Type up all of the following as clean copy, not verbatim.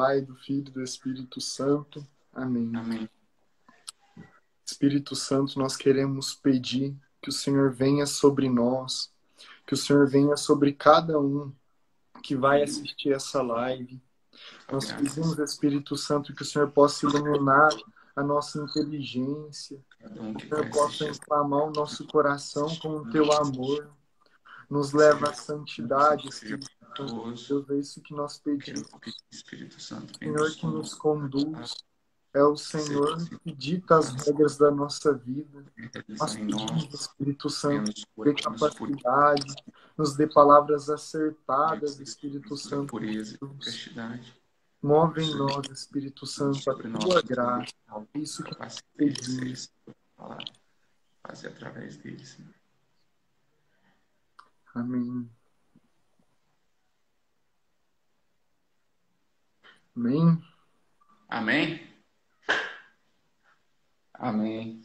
Pai, do Filho e do Espírito Santo. Amém. Amém. Espírito Santo, nós queremos pedir que o Senhor venha sobre nós, que o Senhor venha sobre cada um que vai assistir essa live. Nós pedimos, Espírito Santo, que o Senhor possa iluminar a nossa inteligência, que o Senhor possa inflamar o nosso coração com o teu amor, nos leva à santidade, Espírito Santo. Deus, é isso que nós pedimos. Senhor que nos conduz, é o Senhor que dita as regras da nossa vida. Nós pedimos, Espírito Santo, dê capacidade, nos dê palavras acertadas, Espírito Santo. Move em nós, Espírito Santo, a tua graça. Isso que nós pedimos. Fazer através deles. Amém. Amém. Amém? Amém.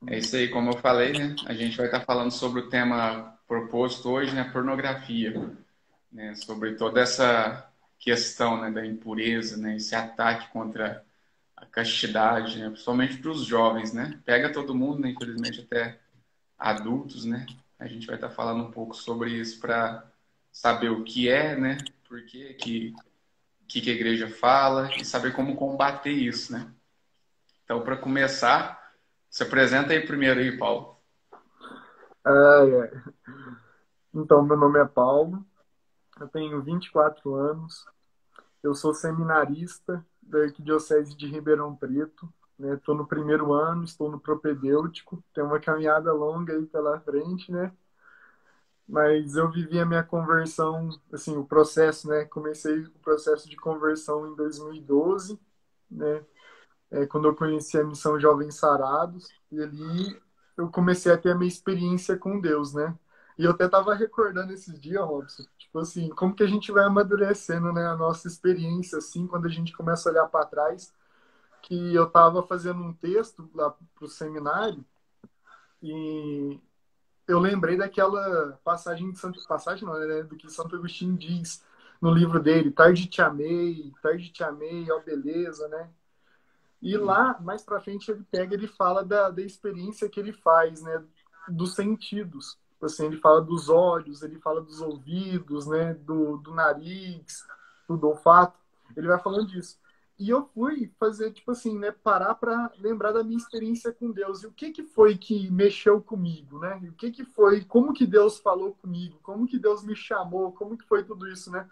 É isso aí, como eu falei, né? A gente vai estar falando sobre o tema proposto hoje, né? Pornografia. Né? Sobre toda essa questão, né? Da impureza, né? Esse ataque contra a castidade, né? Principalmente para os jovens, né? Pega todo mundo, né? Infelizmente até adultos, né? A gente vai estar falando um pouco sobre isso para saber o que é, né? Por que a igreja fala e saber como combater isso, né? Então, para começar, se apresenta aí primeiro aí, Paulo. Então, meu nome é Paulo, eu tenho 24 anos, eu sou seminarista da Arquidiocese de Ribeirão Preto, né? Estou no primeiro ano, estou no propedêutico, tem uma caminhada longa aí pela frente, né? Mas eu vivi a minha conversão, assim, o processo, né? Comecei o processo de conversão em 2012, né? Quando eu conheci a Missão Jovens Sarados, e ali eu comecei a ter a minha experiência com Deus, né? E eu até tava recordando esses dias, Robson, tipo assim, como que a gente vai amadurecendo, né, a nossa experiência, assim, quando a gente começa a olhar para trás, que eu tava fazendo um texto lá pro seminário, e eu lembrei daquela passagem de Santo... Passagem não, né? Do que Santo Agostinho diz no livro dele, tarde te amei, ó beleza, né? E lá, mais pra frente, ele fala da experiência que ele faz, né? Dos sentidos. Assim, ele fala dos olhos, ele fala dos ouvidos, né? Do nariz, do olfato. Ele vai falando disso. E eu fui fazer, tipo assim, né? Parar pra lembrar da minha experiência com Deus. E o que foi que mexeu comigo, né? E o que foi, como que Deus falou comigo? Como que Deus me chamou? Como que foi tudo isso, né?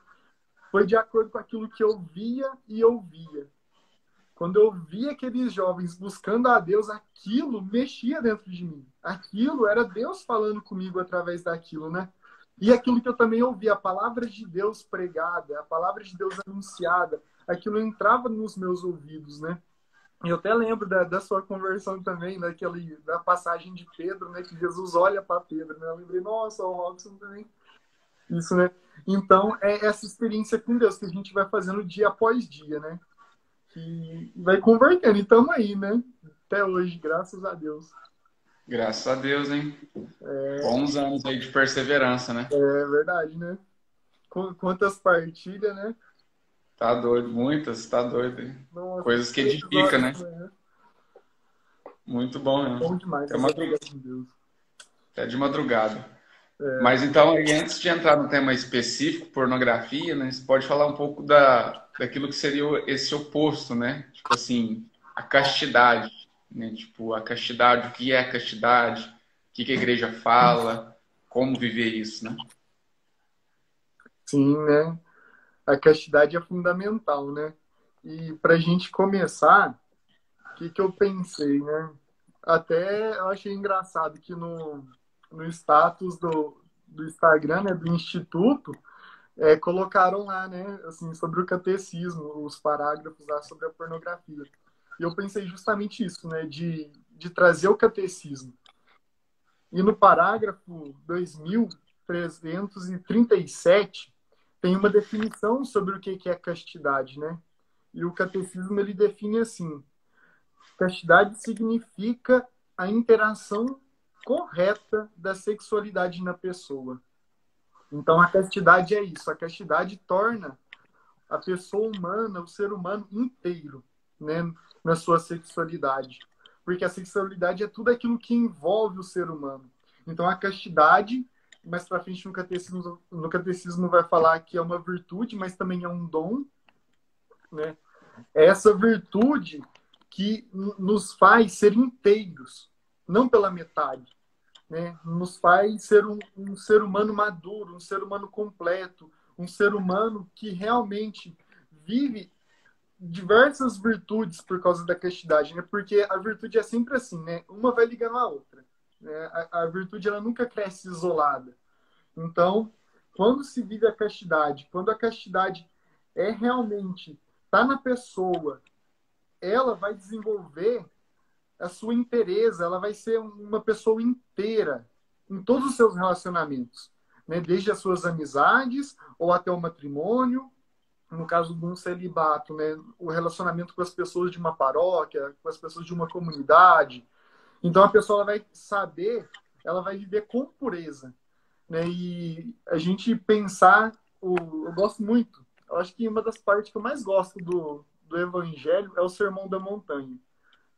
Foi de acordo com aquilo que eu via e ouvia. Quando eu via aqueles jovens buscando a Deus, aquilo mexia dentro de mim. Aquilo era Deus falando comigo através daquilo, né? E aquilo que eu também ouvia, a palavra de Deus pregada, a palavra de Deus anunciada, aquilo entrava nos meus ouvidos, né? E eu até lembro da sua conversão também, da passagem de Pedro, né? Que Jesus olha para Pedro, né? Eu lembrei, nossa, o Robson também. Isso, né? Então, é essa experiência com Deus que a gente vai fazendo dia após dia, né? Que vai convertendo. E estamos aí, né? Até hoje, graças a Deus. Graças a Deus, hein? Bons anos aí de perseverança, né? É verdade, né? Quantas partilhas, né? Tá doido, muitas, tá doido. Nossa, Coisas que edificam, né? Manhã. Muito bom, né? Bom demais. Até madrugada. Até de madrugada. Mas então, antes de entrar no tema específico, pornografia, né? Você pode falar um pouco daquilo que seria esse oposto, né? Tipo assim, a castidade, né? Tipo, a castidade, o que é a castidade, o que a igreja fala, como viver isso, né? Sim, né? A castidade é fundamental, né? E para a gente começar, o que eu pensei, né? Até eu achei engraçado que no status do Instagram, né, do Instituto, colocaram lá, né, assim, sobre o catecismo, os parágrafos lá sobre a pornografia. E eu pensei justamente isso, né, de trazer o catecismo. E no parágrafo 2337 tem uma definição sobre o que é castidade, né? E o catecismo ele define assim: castidade significa a interação correta da sexualidade na pessoa. Então, a castidade é isso. A castidade torna a pessoa humana, o ser humano inteiro, né, na sua sexualidade. Porque a sexualidade é tudo aquilo que envolve o ser humano. Então, a castidade, mais para frente no catecismo vai falar que é uma virtude, mas também é um dom, né? É essa virtude que nos faz ser inteiros, não pela metade, né? Nos faz ser um ser humano maduro, um ser humano completo, um ser humano que realmente vive diversas virtudes por causa da castidade, né? Porque a virtude é sempre assim, né? Uma vai ligando à outra, né? A virtude ela nunca cresce isolada. Então, quando se vive a castidade, quando a castidade é realmente tá na pessoa, ela vai desenvolver a sua inteireza, ela vai ser uma pessoa inteira em todos os seus relacionamentos, né? Desde as suas amizades ou até o matrimônio, no caso de um celibato, né? O relacionamento com as pessoas de uma paróquia, com as pessoas de uma comunidade. Então a pessoa ela vai saber, ela vai viver com pureza, né? E a gente pensar, eu gosto muito, eu acho que uma das partes que eu mais gosto do Evangelho é o Sermão da Montanha,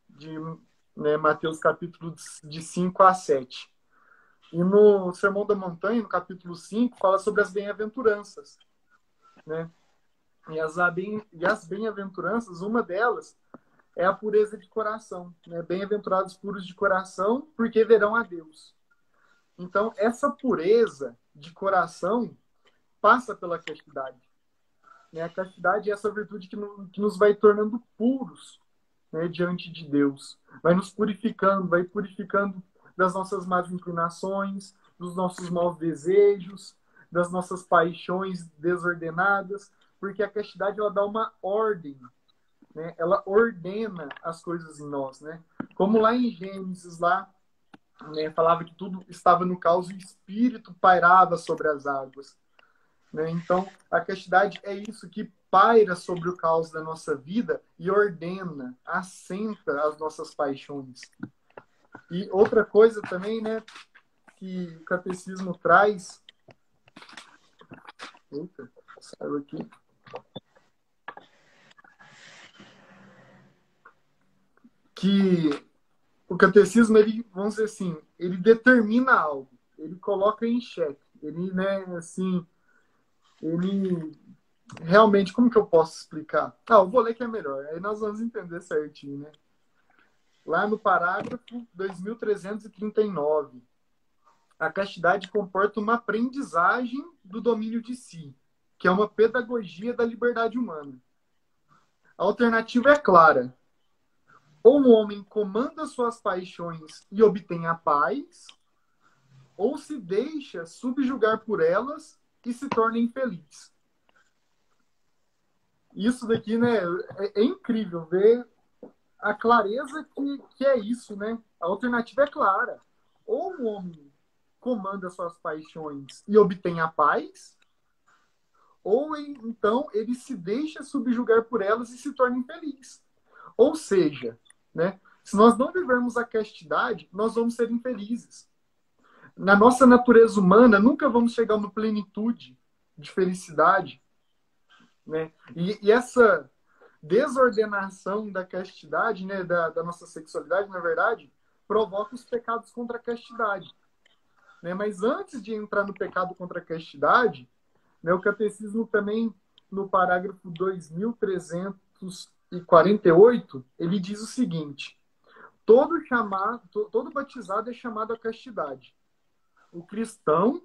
de, né, Mateus capítulo de 5 a 7. E no Sermão da Montanha, no capítulo 5, fala sobre as bem-aventuranças, né? E as bem-aventuranças, uma delas é a pureza de coração, né? Bem-aventurados puros de coração, porque verão a Deus. Então, essa pureza de coração passa pela castidade, né? A castidade é essa virtude que nos vai tornando puros, né, diante de Deus. Vai nos purificando, vai purificando das nossas más inclinações, dos nossos maus desejos, das nossas paixões desordenadas, porque a castidade ela dá uma ordem, né? Ela ordena as coisas em nós, né? Como lá em Gênesis, lá, né, falava que tudo estava no caos e o Espírito pairava sobre as águas, né? Então, a castidade é isso que paira sobre o caos da nossa vida e ordena, assenta as nossas paixões. E outra coisa também, né, que o catecismo traz. Eita, saiu aqui. Que o catecismo, ele, vamos dizer assim, ele determina algo, ele coloca em xeque, ele, né, assim, ele realmente, como que eu posso explicar? Eu vou ler que é melhor, aí nós vamos entender certinho, né? Lá no parágrafo 2339, a castidade comporta uma aprendizagem do domínio de si, que é uma pedagogia da liberdade humana. A alternativa é clara. Ou o homem comanda suas paixões e obtém a paz, ou se deixa subjugar por elas e se torna infeliz. Isso daqui, né, é incrível ver a clareza que é isso, né? A alternativa é clara. Ou o homem comanda suas paixões e obtém a paz, ou então ele se deixa subjugar por elas e se torna infeliz. Ou seja, né, se nós não vivermos a castidade, nós vamos ser infelizes. Na nossa natureza humana, nunca vamos chegar a uma plenitude de felicidade, né? E essa desordenação da castidade, né, da nossa sexualidade, na verdade, provoca os pecados contra a castidade, né? Mas antes de entrar no pecado contra a castidade, né, o catecismo também, no parágrafo 2348, ele diz o seguinte: todo batizado é chamado à castidade. O cristão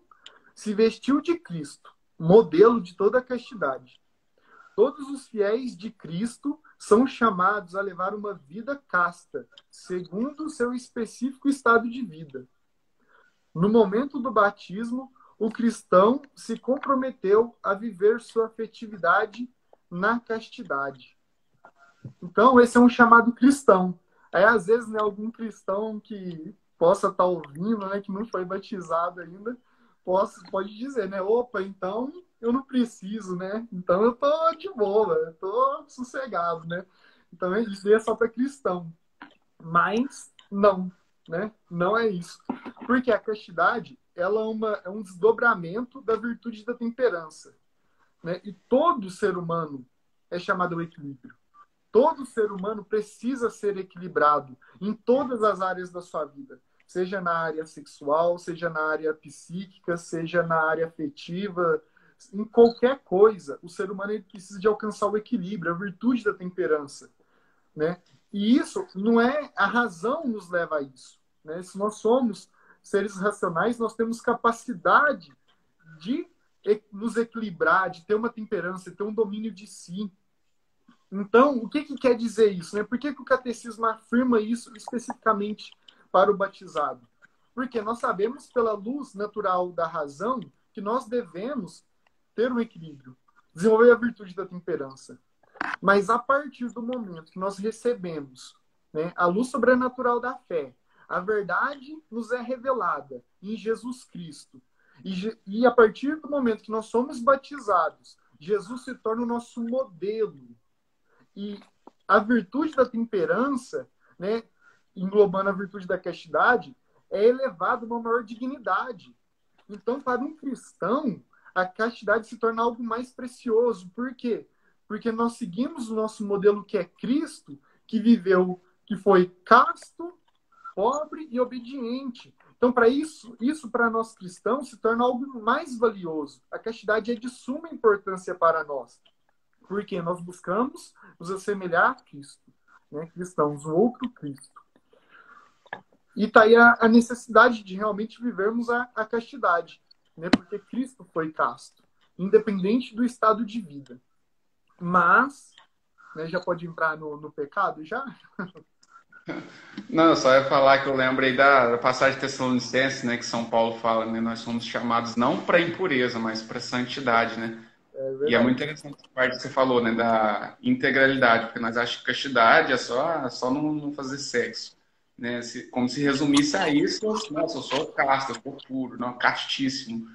se vestiu de Cristo, modelo de toda a castidade. Todos os fiéis de Cristo são chamados a levar uma vida casta, segundo o seu específico estado de vida. No momento do batismo, o cristão se comprometeu a viver sua afetividade na castidade. Então, esse é um chamado cristão. Aí, às vezes, né, algum cristão que possa estar ouvindo, né, que não foi batizado ainda, pode dizer, né? Opa, então eu não preciso, né? Então eu tô de boa, eu tô sossegado, né? Então isso é só para cristão. Mas não, né? Não é isso. Porque a castidade, ela é um desdobramento da virtude da temperança. né? E todo ser humano é chamado ao equilíbrio. Todo ser humano precisa ser equilibrado em todas as áreas da sua vida, seja na área sexual, seja na área psíquica, seja na área afetiva, em qualquer coisa, o ser humano ele precisa de alcançar o equilíbrio, a virtude da temperança, né? E isso não é a razão nos leva a isso, né? Se nós somos seres racionais, nós temos capacidade de nos equilibrar, de ter uma temperança, de ter um domínio de si. Então, o que quer dizer isso, né? Por que o catecismo afirma isso especificamente para o batizado? Porque nós sabemos, pela luz natural da razão, que nós devemos ter um equilíbrio, desenvolver a virtude da temperança. Mas a partir do momento que nós recebemos, né, a luz sobrenatural da fé, a verdade nos é revelada em Jesus Cristo. E a partir do momento que nós somos batizados, Jesus se torna o nosso modelo. E a virtude da temperança, né, englobando a virtude da castidade, é elevada a uma maior dignidade. Então, para um cristão, a castidade se torna algo mais precioso. Por quê? Porque nós seguimos o nosso modelo que é Cristo, que viveu, que foi casto, pobre e obediente. Então, para isso para nós cristãos se torna algo mais valioso. A castidade é de suma importância para nós. Porque nós buscamos nos assemelhar a Cristo, né? Cristãos, um outro Cristo. E está aí a necessidade de realmente vivermos a castidade, né? Porque Cristo foi casto, independente do estado de vida. Mas, né, já pode entrar no pecado, já? Não, eu só ia falar que eu lembrei da passagem de Tessalonicenses, né, que São Paulo fala, né, nós somos chamados não para impureza, mas para santidade, né? E é muito interessante essa parte que você falou, né, da integralidade, porque nós achamos que castidade é só não fazer sexo, né? Como se resumisse a isso, nossa, eu sou casto, eu sou puro, não, castíssimo,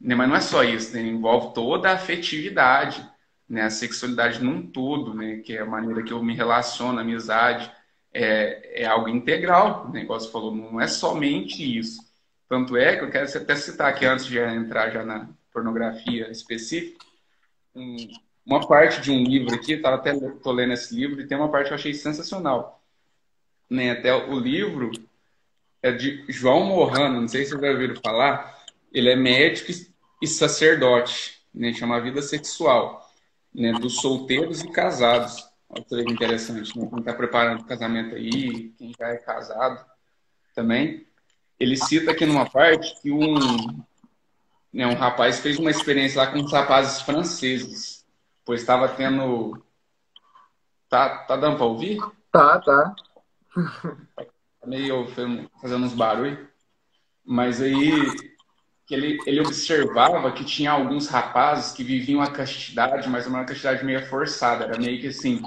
né? Mas não é só isso, né? Envolve toda a afetividade, né? A sexualidade num todo, né? Que é a maneira que eu me relaciono, a amizade, é algo integral, né? Igual você falou, não é somente isso. Tanto é que eu quero até citar aqui, antes de entrar já na pornografia específica, uma parte de um livro aqui, tô lendo esse livro, e tem uma parte que eu achei sensacional, né? Até o livro é de João Morano, não sei se vocês já ouviram falar, ele é médico e sacerdote, né? Chama Vida Sexual, né? Dos solteiros e casados. Olha que interessante, né? Quem está preparando o casamento aí, quem já é casado também. Ele cita aqui numa parte que um rapaz fez uma experiência lá com os rapazes franceses, pois estava tendo... Tá dando para ouvir? Tá. Tá meio fazendo uns barulhos. Mas aí que ele observava que tinha alguns rapazes que viviam a castidade, mas uma castidade meio forçada. Era meio que assim,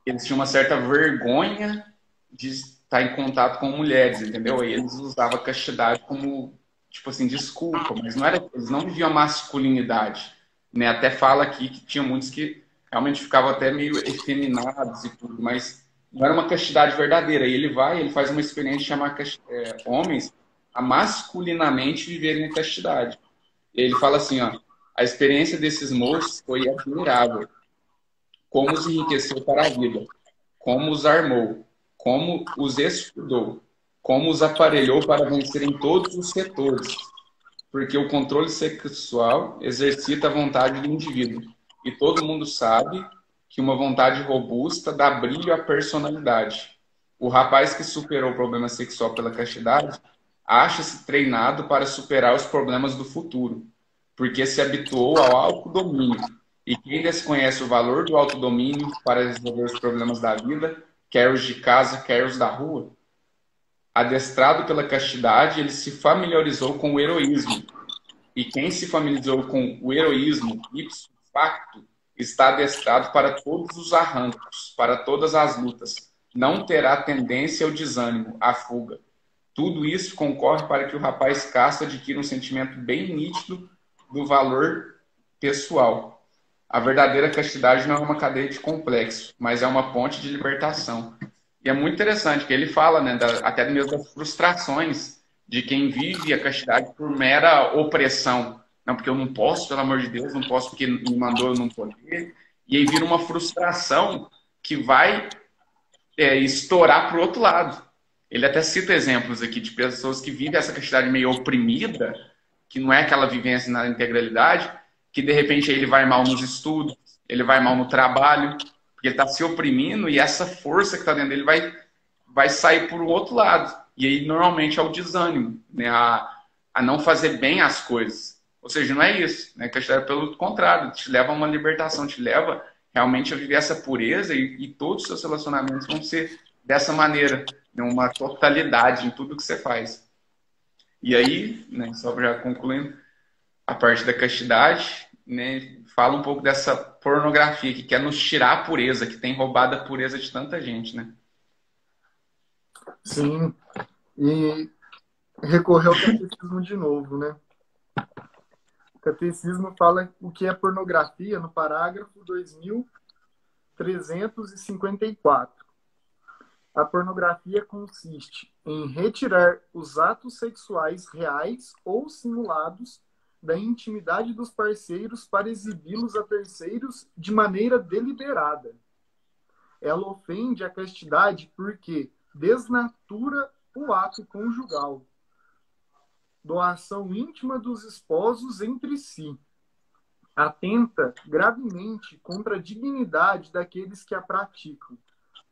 eles tinham uma certa vergonha de estar em contato com mulheres, entendeu? E eles usavam a castidade como, tipo assim, desculpa, mas não era, eles não viviam a masculinidade, né? Até fala aqui que tinha muitos que realmente ficavam até meio efeminados e tudo, mas não era uma castidade verdadeira. E ele faz uma experiência de chamar homens a masculinamente viverem a castidade. E ele fala assim, ó, a experiência desses moços foi admirável. Como os enriqueceu para a vida, como os armou, como os estudou, como os aparelhou para vencer em todos os setores, porque o controle sexual exercita a vontade do indivíduo, e todo mundo sabe que uma vontade robusta dá brilho à personalidade. O rapaz que superou o problema sexual pela castidade acha-se treinado para superar os problemas do futuro, porque se habituou ao autodomínio. E quem desconhece o valor do autodomínio para resolver os problemas da vida, quer os de casa, quer os da rua, adestrado pela castidade, ele se familiarizou com o heroísmo. E quem se familiarizou com o heroísmo, ipso facto, está adestrado para todos os arrancos, para todas as lutas. Não terá tendência ao desânimo, à fuga. Tudo isso concorre para que o rapaz casto adquira um sentimento bem nítido do valor pessoal. A verdadeira castidade não é uma cadeia de complexo, mas é uma ponte de libertação. E é muito interessante que ele fala, né, até mesmo das frustrações de quem vive a castidade por mera opressão, Não, porque eu não posso, pelo amor de Deus, não posso porque me mandou eu não poder. E aí vira uma frustração que vai estourar para o outro lado. Ele até cita exemplos aqui de pessoas que vivem essa castidade meio oprimida, que não é aquela vivência na integralidade, que de repente ele vai mal nos estudos, ele vai mal no trabalho, porque ele está se oprimindo e essa força que está dentro dele vai sair por um outro lado. E aí normalmente é o desânimo, né? A não fazer bem as coisas. Ou seja, não é isso, né? Castidade, pelo contrário, te leva a uma libertação, te leva realmente a viver essa pureza e todos os seus relacionamentos vão ser dessa maneira, né? Uma totalidade em tudo que você faz. E aí, né, só já concluindo a parte da castidade, né, fala um pouco dessa pornografia que quer nos tirar a pureza, que tem roubado a pureza de tanta gente, né? Sim, e recorrer ao catecismo de novo, né? O catecismo fala o que é pornografia no parágrafo 2354. A pornografia consiste em retirar os atos sexuais reais ou simulados da intimidade dos parceiros para exibi-los a terceiros de maneira deliberada. Ela ofende a castidade porque desnatura o ato conjugal, doação íntima dos esposos entre si. Atenta gravemente contra a dignidade daqueles que a praticam,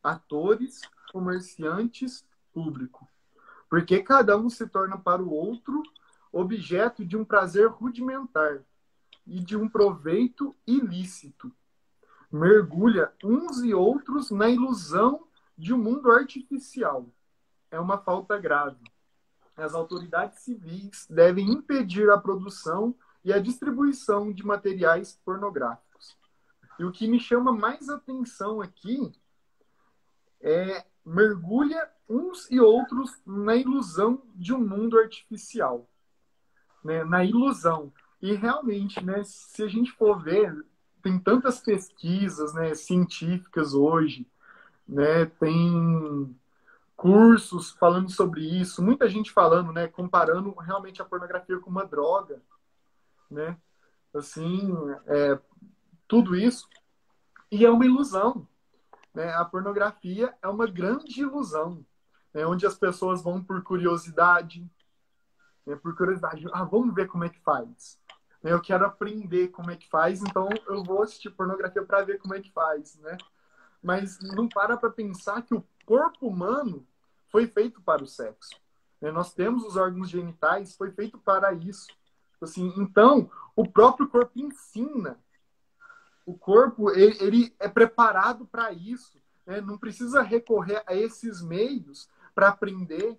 atores, comerciantes, público. Porque cada um se torna para o outro objeto de um prazer rudimentar e de um proveito ilícito. Mergulha uns e outros na ilusão de um mundo artificial. É uma falta grave. As autoridades civis devem impedir a produção e a distribuição de materiais pornográficos. E o que me chama mais atenção aqui mergulha uns e outros na ilusão de um mundo artificial, né? Na ilusão. E realmente, né, se a gente for ver, tem tantas pesquisas, né, científicas hoje, né, tem cursos falando sobre isso, muita gente falando, né, comparando realmente a pornografia com uma droga, né, assim, tudo isso, e é uma ilusão, né? A pornografia é uma grande ilusão, né? Onde as pessoas vão por curiosidade, né? Por curiosidade, vamos ver como é que faz. Né? Eu quero aprender como é que faz, então eu vou assistir pornografia para ver como é que faz, né? Mas não para pensar que o corpo humano foi feito para o sexo, né? Nós temos os órgãos genitais, foi feito para isso. Assim, então, o próprio corpo ensina. O corpo, ele é preparado para isso, né? Não precisa recorrer a esses meios para aprender,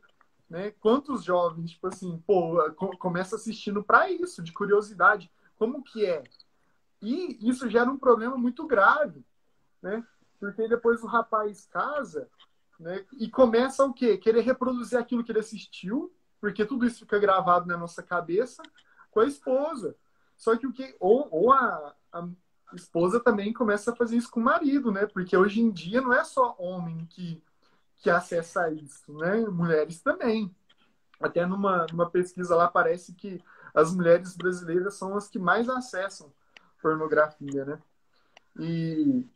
né? Quantos jovens, tipo assim, começa assistindo para isso, de curiosidade, como que é? E isso gera um problema muito grave, né? Porque depois o rapaz casa, né? E começa o quê? Querer reproduzir aquilo que ele assistiu, porque tudo isso fica gravado na nossa cabeça, com a esposa. Só que o que... Ou a esposa também começa a fazer isso com o marido, né? Porque hoje em dia não é só homem que acessa isso, né? Mulheres também. Até numa pesquisa lá parece que as mulheres brasileiras são as que mais acessam pornografia, né? E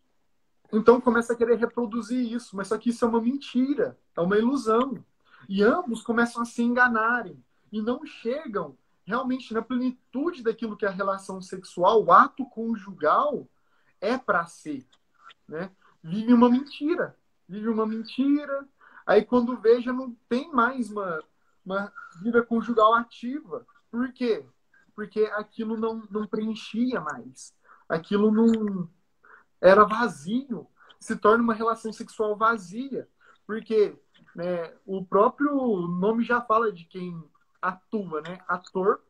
então começa a querer reproduzir isso, mas só que isso é uma mentira, é uma ilusão. E ambos começam a se enganarem e não chegam realmente na plenitude daquilo que é a relação sexual, o ato conjugal é para ser, né? Vive uma mentira, vive uma mentira. Aí quando veja não tem mais uma vida conjugal ativa. Por quê? Porque aquilo não preenchia mais. Aquilo não era vazio. Se torna uma relação sexual vazia. Porque, né, o próprio nome já fala de quem atua, né? Ator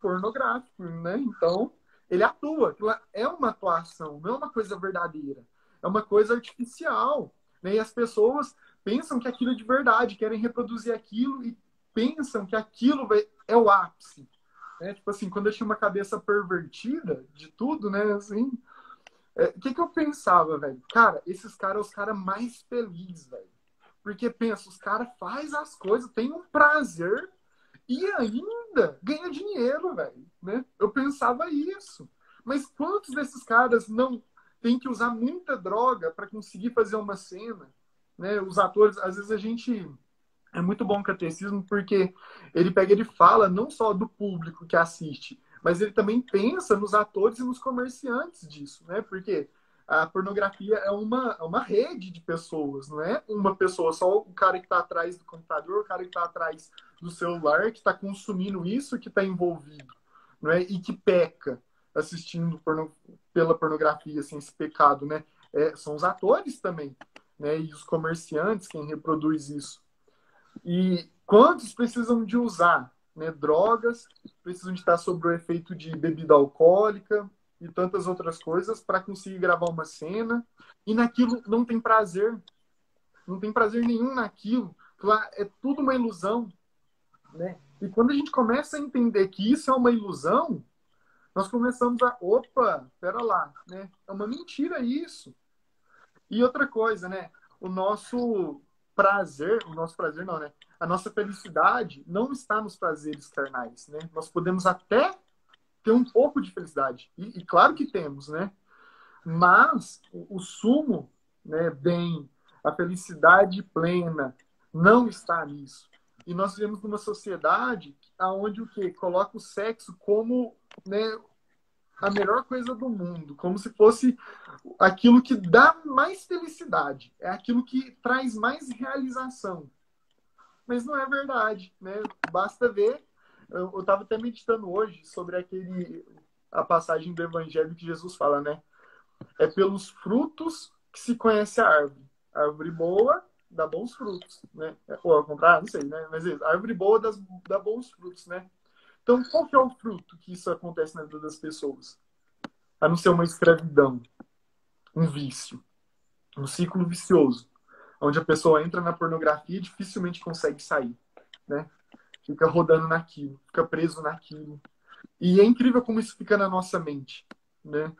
pornográfico, né? Então, ele atua. É uma atuação, não é uma coisa verdadeira. É uma coisa artificial. Né? E as pessoas pensam que aquilo é de verdade, querem reproduzir aquilo e pensam que aquilo é o ápice. Né? Tipo assim, quando eu tinha uma cabeça pervertida de tudo, né? Assim, o que eu pensava, velho? Cara, esses caras são os caras mais felizes, velho. Porque pensa, os caras fazem as coisas, tem um prazer e ainda ganha dinheiro, velho, né? Eu pensava isso. Mas quantos desses caras não têm que usar muita droga para conseguir fazer uma cena, né? Os atores, às vezes a gente é muito bom o catecismo porque ele fala não só do público que assiste, mas ele também pensa nos atores e nos comerciantes disso, né? Porque a pornografia é uma rede de pessoas, não é uma pessoa, só o cara que está atrás do computador, o cara que está atrás do celular, que está consumindo isso, que está envolvido, não é? E que peca assistindo pela pornografia, assim, esse pecado, né? São os atores também, né? E os comerciantes, quem reproduz isso. E quantos precisam de usar, né, drogas, precisam de estar sob o efeito de bebida alcoólica e tantas outras coisas para conseguir gravar uma cena. E naquilo não tem prazer. Não tem prazer nenhum naquilo. É tudo uma ilusão. Né? E quando a gente começa a entender que isso é uma ilusão, nós começamos a... Opa, pera lá. Né? É uma mentira isso. E outra coisa, né? O nosso prazer não, né? A nossa felicidade não está nos prazeres carnais, né? Nós podemos até ter um pouco de felicidade. E claro que temos, né? Mas o sumo, né, bem, a felicidade plena não está nisso. E nós vivemos numa sociedade onde o quê? Coloca o sexo como, né, a melhor coisa do mundo, como se fosse aquilo que dá mais felicidade, é aquilo que traz mais realização. Mas não é verdade, né? Basta ver. Eu estava até meditando hoje sobre a passagem do Evangelho que Jesus fala, né? É pelos frutos que se conhece a árvore. A árvore boa dá bons frutos, né? Ou ao contrário, não sei, né? Mas é isso. A árvore boa dá bons frutos, né? Então, qual que é o fruto que isso acontece na vida das pessoas? A não ser uma escravidão, um vício, um ciclo vicioso, onde a pessoa entra na pornografia e dificilmente consegue sair, né? Fica rodando naquilo, fica preso naquilo. E é incrível como isso fica na nossa mente, né?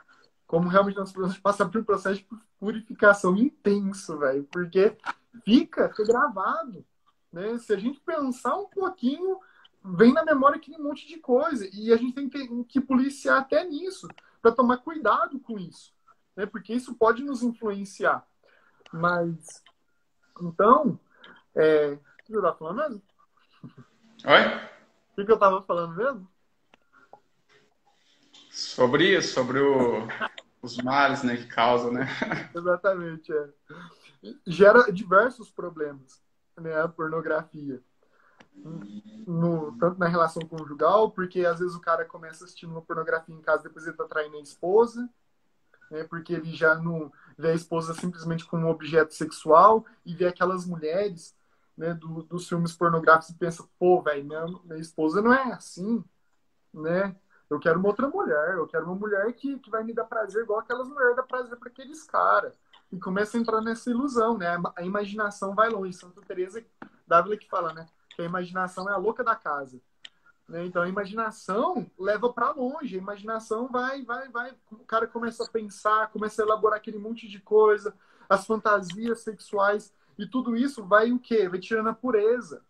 Como realmente nós precisamos passar por um processo de purificação intenso, velho, porque fica gravado, né? Se a gente pensar um pouquinho, vem na memória aquele monte de coisa, e a gente tem que policiar até nisso, para tomar cuidado com isso, né? Porque isso pode nos influenciar. Mas, então, o que eu estava falando mesmo? Oi? O que eu estava falando mesmo? Sobre os males, né, que causam, né? Exatamente, gera diversos problemas, né, a pornografia. Tanto na relação conjugal, porque às vezes o cara começa assistindo uma pornografia em casa, depois ele tá traindo a esposa, né, porque ele já não vê a esposa simplesmente como um objeto sexual e vê aquelas mulheres, né, dos filmes pornográficos e pensa, pô, velho, minha esposa não é assim, né? Eu quero uma outra mulher, eu quero uma mulher que vai me dar prazer igual aquelas mulheres dão prazer para aqueles caras. E começa a entrar nessa ilusão, né? A imaginação vai longe. Santa Teresa d'Ávila que fala, né? Que a imaginação é a louca da casa. Né? Então a imaginação leva para longe. A imaginação vai. O cara começa a pensar, começa a elaborar aquele monte de coisa, as fantasias sexuais. E tudo isso vai o quê? Vai tirando a pureza.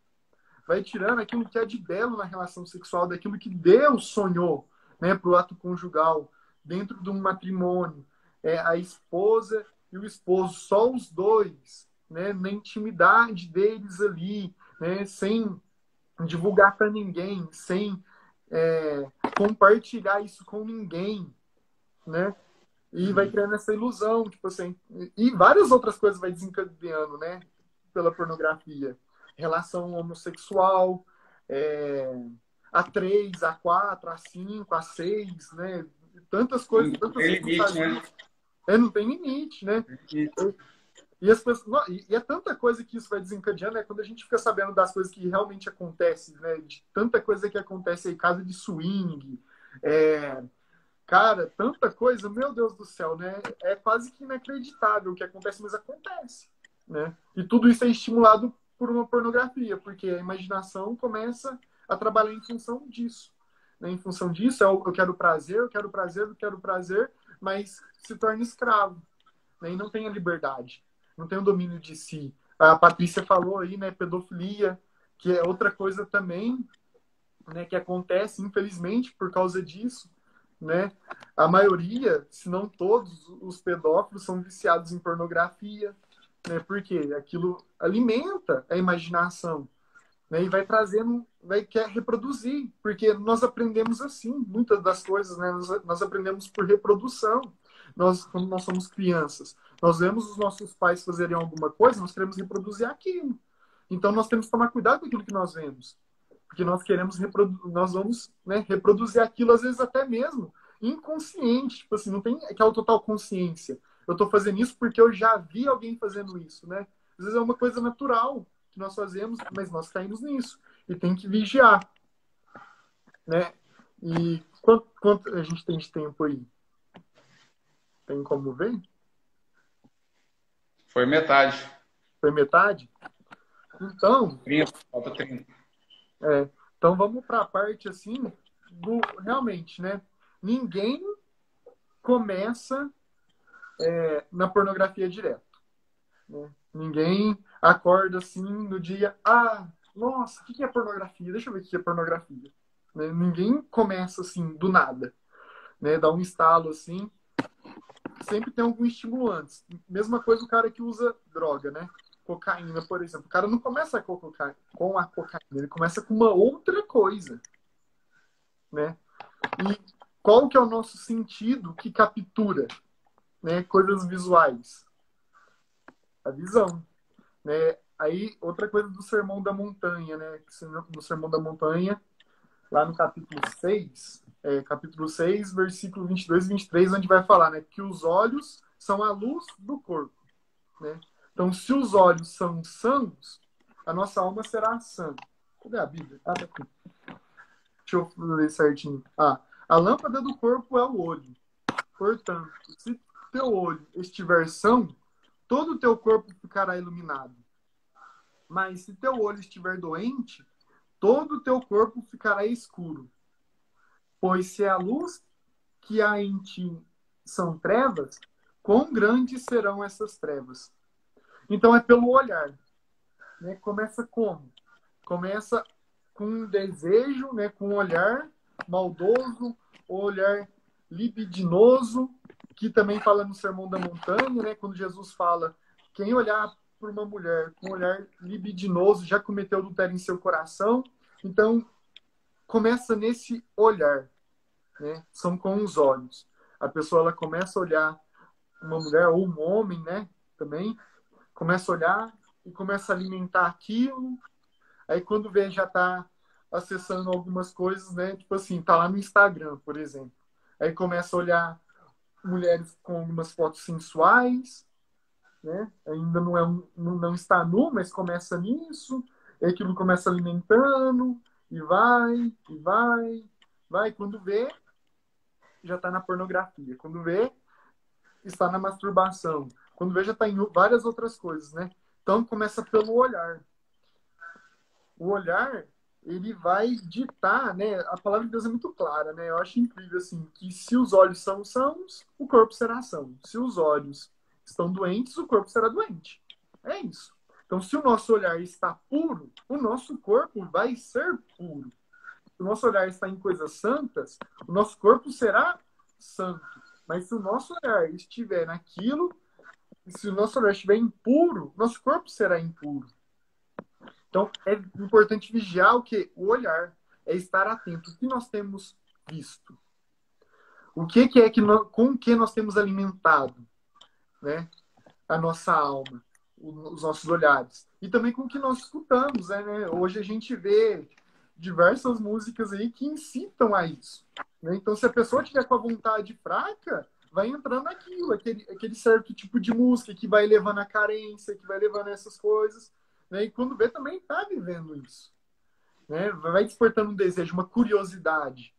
Vai tirando aquilo que é de belo na relação sexual, daquilo que Deus sonhou, né, para o ato conjugal, dentro de um matrimônio. A esposa e o esposo, só os dois, né, na intimidade deles ali, né, sem divulgar para ninguém, sem compartilhar isso com ninguém, né? E vai criando essa ilusão, tipo assim, e várias outras coisas vai desencadeando, né, pela pornografia. Relação homossexual, A3, A4, A5, A6, né? Tantas coisas, Não tantas tem limite, né? fantasias. Não tem limite, né? E, as pessoas, e é tanta coisa que isso vai desencadeando, né? Quando a gente fica sabendo das coisas que realmente acontecem, né? De tanta coisa que acontece aí, casa de swing, cara, tanta coisa, meu Deus do céu, né? É quase que inacreditável o que acontece, mas acontece, né? E tudo isso é estimulado por uma pornografia, porque a imaginação começa a trabalhar em função disso. Né? Em função disso, eu quero prazer, eu quero prazer, eu quero prazer, mas se torna escravo, né? E não tem a liberdade, não tem o domínio de si. A Patrícia falou aí, né, pedofilia, que é outra coisa também né, que acontece, infelizmente, por causa disso, né? A maioria, se não todos, os pedófilos são viciados em pornografia, né? Porque aquilo alimenta a imaginação, né? E vai trazendo, quer reproduzir, porque nós aprendemos assim, muitas das coisas, né? Nós aprendemos por reprodução. Quando nós somos crianças, nós vemos os nossos pais fazerem alguma coisa, nós queremos reproduzir aquilo. Então nós temos que tomar cuidado com aquilo que nós vemos, porque nós queremos nós vamos, né, reproduzir aquilo, às vezes até mesmo inconsciente, tipo assim, não tem aquela total consciência. Eu estou fazendo isso porque eu já vi alguém fazendo isso, né? Às vezes é uma coisa natural que nós fazemos, mas nós caímos nisso e tem que vigiar, né? E quanto a gente tem de tempo aí? Tem como ver? Foi metade. Foi metade? Então, 30, falta 30. então vamos para a parte assim do realmente, né? Ninguém começa na pornografia direto, né? Ninguém acorda assim no dia, nossa, o que é pornografia? Deixa eu ver o que é pornografia. Né? Ninguém começa assim do nada, né? Dá um estalo assim, sempre tem algum estímulo antes. Mesma coisa o cara que usa droga, né? Cocaína, por exemplo. O cara não começa com a cocaína, ele começa com uma outra coisa, né? E qual que é o nosso sentido que captura, né, coisas visuais? A visão, né? Aí, outra coisa do Sermão da Montanha, né? No Sermão da Montanha, lá no capítulo 6, versículo 22 e 23, onde vai falar, né, que os olhos são a luz do corpo, né? Então, se os olhos são sãos, a nossa alma será sã. Cadê a Bíblia? Tá aqui. Deixa eu ler certinho. A lâmpada do corpo é o olho. Portanto, se teu olho estiver são, todo o teu corpo ficará iluminado. Mas se teu olho estiver doente, todo o teu corpo ficará escuro. Pois se a luz que há em ti são trevas, quão grandes serão essas trevas? Então é pelo olhar, né? Começa como? Começa com um desejo, né? Com um olhar maldoso, olhar libidinoso, que também fala no Sermão da Montanha, né? Quando Jesus fala, quem olhar por uma mulher com um olhar libidinoso já cometeu adultério em seu coração. Então, começa nesse olhar, né? São com os olhos. A pessoa ela começa a olhar uma mulher ou um homem, né? Também começa a olhar e começa a alimentar aquilo. Aí quando vê já está acessando algumas coisas, né? Tipo assim, tá lá no Instagram, por exemplo. Aí começa a olhar mulheres com algumas fotos sensuais, né? Ainda não está nu, mas começa nisso. E aquilo começa alimentando e vai, e vai, vai. Quando vê, já está na pornografia. Quando vê, está na masturbação. Quando vê, já está em várias outras coisas, né? Então, começa pelo olhar. O olhar, ele vai ditar, né? A palavra de Deus é muito clara, né? Eu acho incrível, assim, que se os olhos são sãos, o corpo será são. Se os olhos estão doentes, o corpo será doente. É isso. Então, se o nosso olhar está puro, o nosso corpo vai ser puro. Se o nosso olhar está em coisas santas, o nosso corpo será santo. Mas se o nosso olhar estiver naquilo, se o nosso olhar estiver impuro, nosso corpo será impuro. Então, é importante vigiar o que? O olhar. É estar atento. O que nós temos visto? O que é com o que nós temos alimentado, né? A nossa alma, os nossos olhares. E também com o que nós escutamos, né? Hoje a gente vê diversas músicas aí que incitam a isso, né? Então, se a pessoa tiver com a vontade fraca, vai entrando naquilo, aquele certo tipo de música que vai levando a carência, que vai levando essas coisas, né? E quando vê, também está vivendo isso, né? Vai despertando um desejo, uma curiosidade,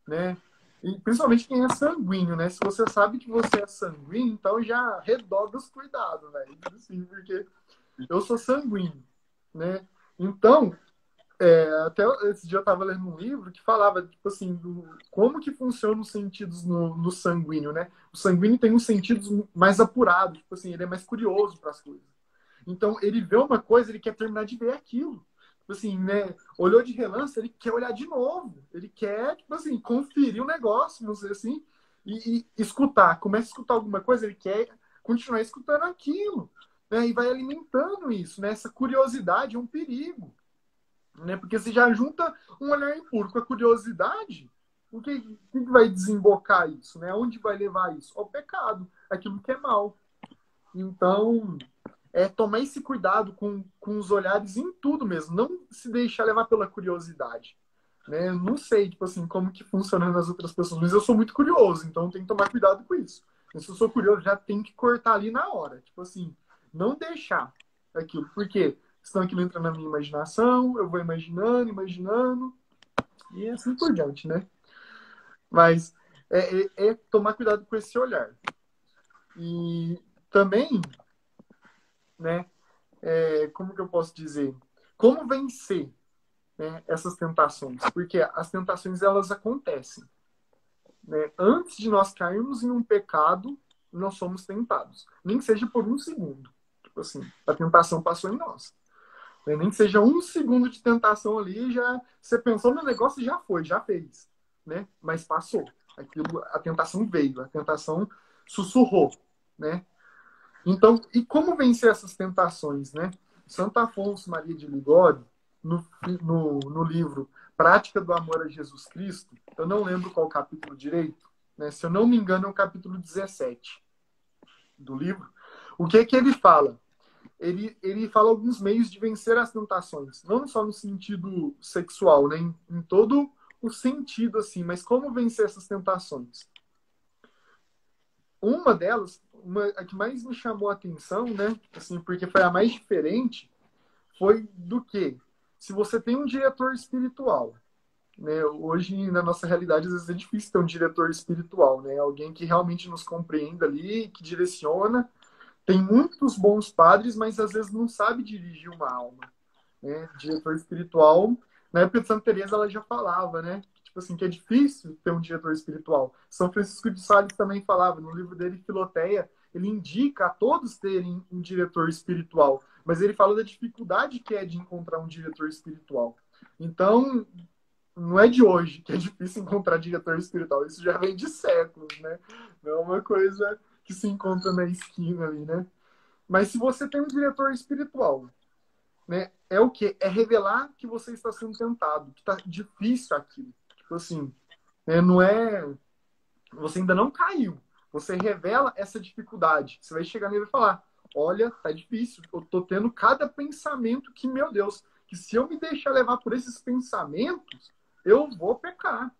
né? E principalmente quem é sanguíneo, né? Se você sabe que você é sanguíneo, então já redobre os cuidados, velho. Assim, porque eu sou sanguíneo, né? Então, até esse dia eu estava lendo um livro que falava, tipo assim, como que funcionam os sentidos no sanguíneo, né? O sanguíneo tem uns sentidos mais apurados, tipo assim, ele é mais curioso para as coisas. Então, ele vê uma coisa, ele quer terminar de ver aquilo. tipo assim, né? Olhou de relance, ele quer olhar de novo. Ele quer, tipo assim, conferir o negócio, não sei assim, e escutar. Começa a escutar alguma coisa, ele quer continuar escutando aquilo, né? E vai alimentando isso, né? Essa curiosidade é um perigo, né? Porque se já junta um olhar impuro com a curiosidade, o que vai desembocar isso, né? Onde vai levar isso? Ao pecado, aquilo que é mal. Então, tomar esse cuidado com os olhares em tudo mesmo, não se deixar levar pela curiosidade. Né? Eu não sei, tipo assim, como que funciona nas outras pessoas, mas eu sou muito curioso, então tem que tomar cuidado com isso. E se eu sou curioso, já tem que cortar ali na hora. Tipo assim, não deixar aquilo. Porque senão aquilo entra na minha imaginação, eu vou imaginando, imaginando, e assim por diante, né? Mas é tomar cuidado com esse olhar. E também, né, como que eu posso dizer? Como vencer, né, essas tentações? Porque as tentações, elas acontecem. Né? Antes de nós cairmos em um pecado, nós somos tentados. Nem que seja por um segundo. Tipo assim, a tentação passou em nós. Né? Nem que seja um segundo de tentação ali, já você pensou no negócio e já foi, já fez. Né? Mas passou. Aquilo, a tentação veio, a tentação sussurrou. Né? Então, e como vencer essas tentações, né? Santo Afonso Maria de Ligório, no livro Prática do Amor a Jesus Cristo, eu não lembro qual capítulo direito, né? Se eu não me engano, é o capítulo 17 do livro. O que é que ele fala? Ele fala alguns meios de vencer as tentações, não só no sentido sexual, né? Em todo o sentido, assim, mas como vencer essas tentações. Uma delas, a que mais me chamou a atenção, né? Assim, porque foi a mais diferente, foi do que? Se você tem um diretor espiritual, né? Hoje, na nossa realidade, às vezes é difícil ter um diretor espiritual, né? Alguém que realmente nos compreenda ali, que direciona. Tem muitos bons padres, mas às vezes não sabe dirigir uma alma, né? Diretor espiritual, na época de Santa Teresa ela já falava, né? Tipo assim, que é difícil ter um diretor espiritual. São Francisco de Sales também falava, no livro dele, Filoteia, ele indica a todos terem um diretor espiritual, mas ele fala da dificuldade que é de encontrar um diretor espiritual. Então, não é de hoje que é difícil encontrar diretor espiritual, isso já vem de séculos, né? Não é uma coisa que se encontra na esquina ali, né? Mas se você tem um diretor espiritual, né? É o quê? É revelar que você está sendo tentado, que está difícil aquilo. Tipo assim, né? Não é... Você ainda não caiu. Você revela essa dificuldade. Você vai chegar nele e falar, olha, tá difícil. Eu tô tendo cada pensamento que, meu Deus, que se eu me deixar levar por esses pensamentos, eu vou pecar.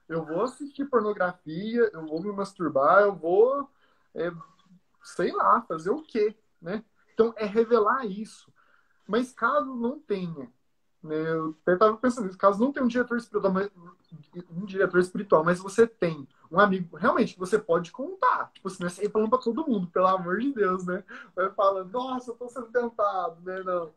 Eu vou assistir pornografia, eu vou me masturbar, eu vou, sei lá, fazer o quê, né? Então, é revelar isso. Mas caso não tenha, né, eu até estava pensando nisso, caso não tenha um diretor espiritual, mas você tem um amigo, realmente, que você pode contar. Tipo, você não é sair falando para todo mundo, pelo amor de Deus, né? Vai falando, nossa, eu tô sendo tentado, né? Não.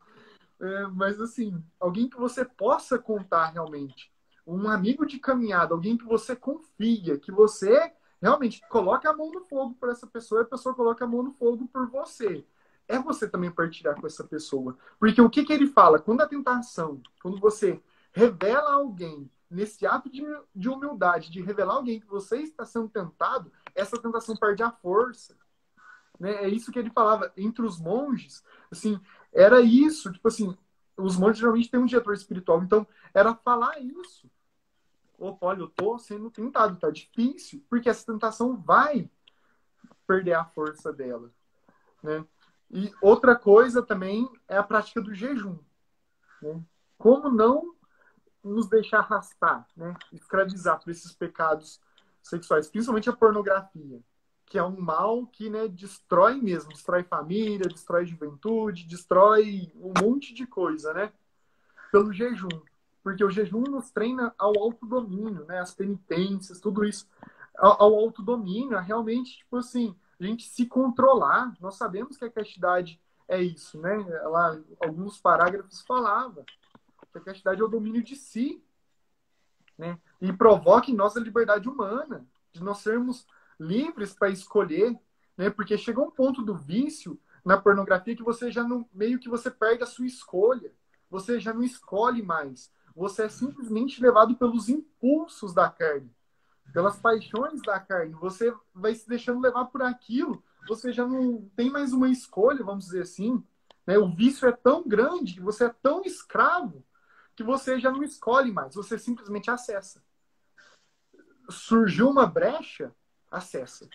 Mas, assim, alguém que você possa contar realmente. Um amigo de caminhada, alguém que você confia, que você realmente coloca a mão no fogo por essa pessoa e a pessoa coloca a mão no fogo por você. É você também partilhar com essa pessoa. Porque o que ele fala? Quando a tentação, quando você revela alguém, nesse ato de humildade, de revelar alguém que você está sendo tentado, essa tentação perde a força. Né? É isso que ele falava. Entre os monges, assim, era isso. Tipo assim, os monges geralmente têm um diretor espiritual. Então, era falar isso. Opa, olha, eu tô sendo tentado, tá difícil. Porque essa tentação vai perder a força dela. Né? E outra coisa também é a prática do jejum. Né? Como não nos deixar arrastar, né? Escravizar por esses pecados sexuais, principalmente a pornografia, que é um mal que, né, destrói mesmo, destrói família, destrói juventude, destrói um monte de coisa, né? Pelo jejum. Porque o jejum nos treina ao autodomínio, né? As penitências, tudo isso. Ao autodomínio, a realmente, tipo assim, a gente se controlar. Nós sabemos que a castidade é isso, né? Lá, alguns parágrafos falavam que a castidade é o domínio de si, né? E provoca em nós a liberdade humana, de nós sermos livres para escolher, né? Porque chega um ponto do vício na pornografia que você já não, meio que você perde a sua escolha. você já não escolhe mais. Você é simplesmente levado pelos impulsos da carne, pelas paixões da carne. Você vai se deixando levar por aquilo. Você já não tem mais uma escolha, vamos dizer assim. Né? O vício é tão grande, você é tão escravo, que você já não escolhe mais. Você simplesmente acessa. Surgiu uma brecha, acessa.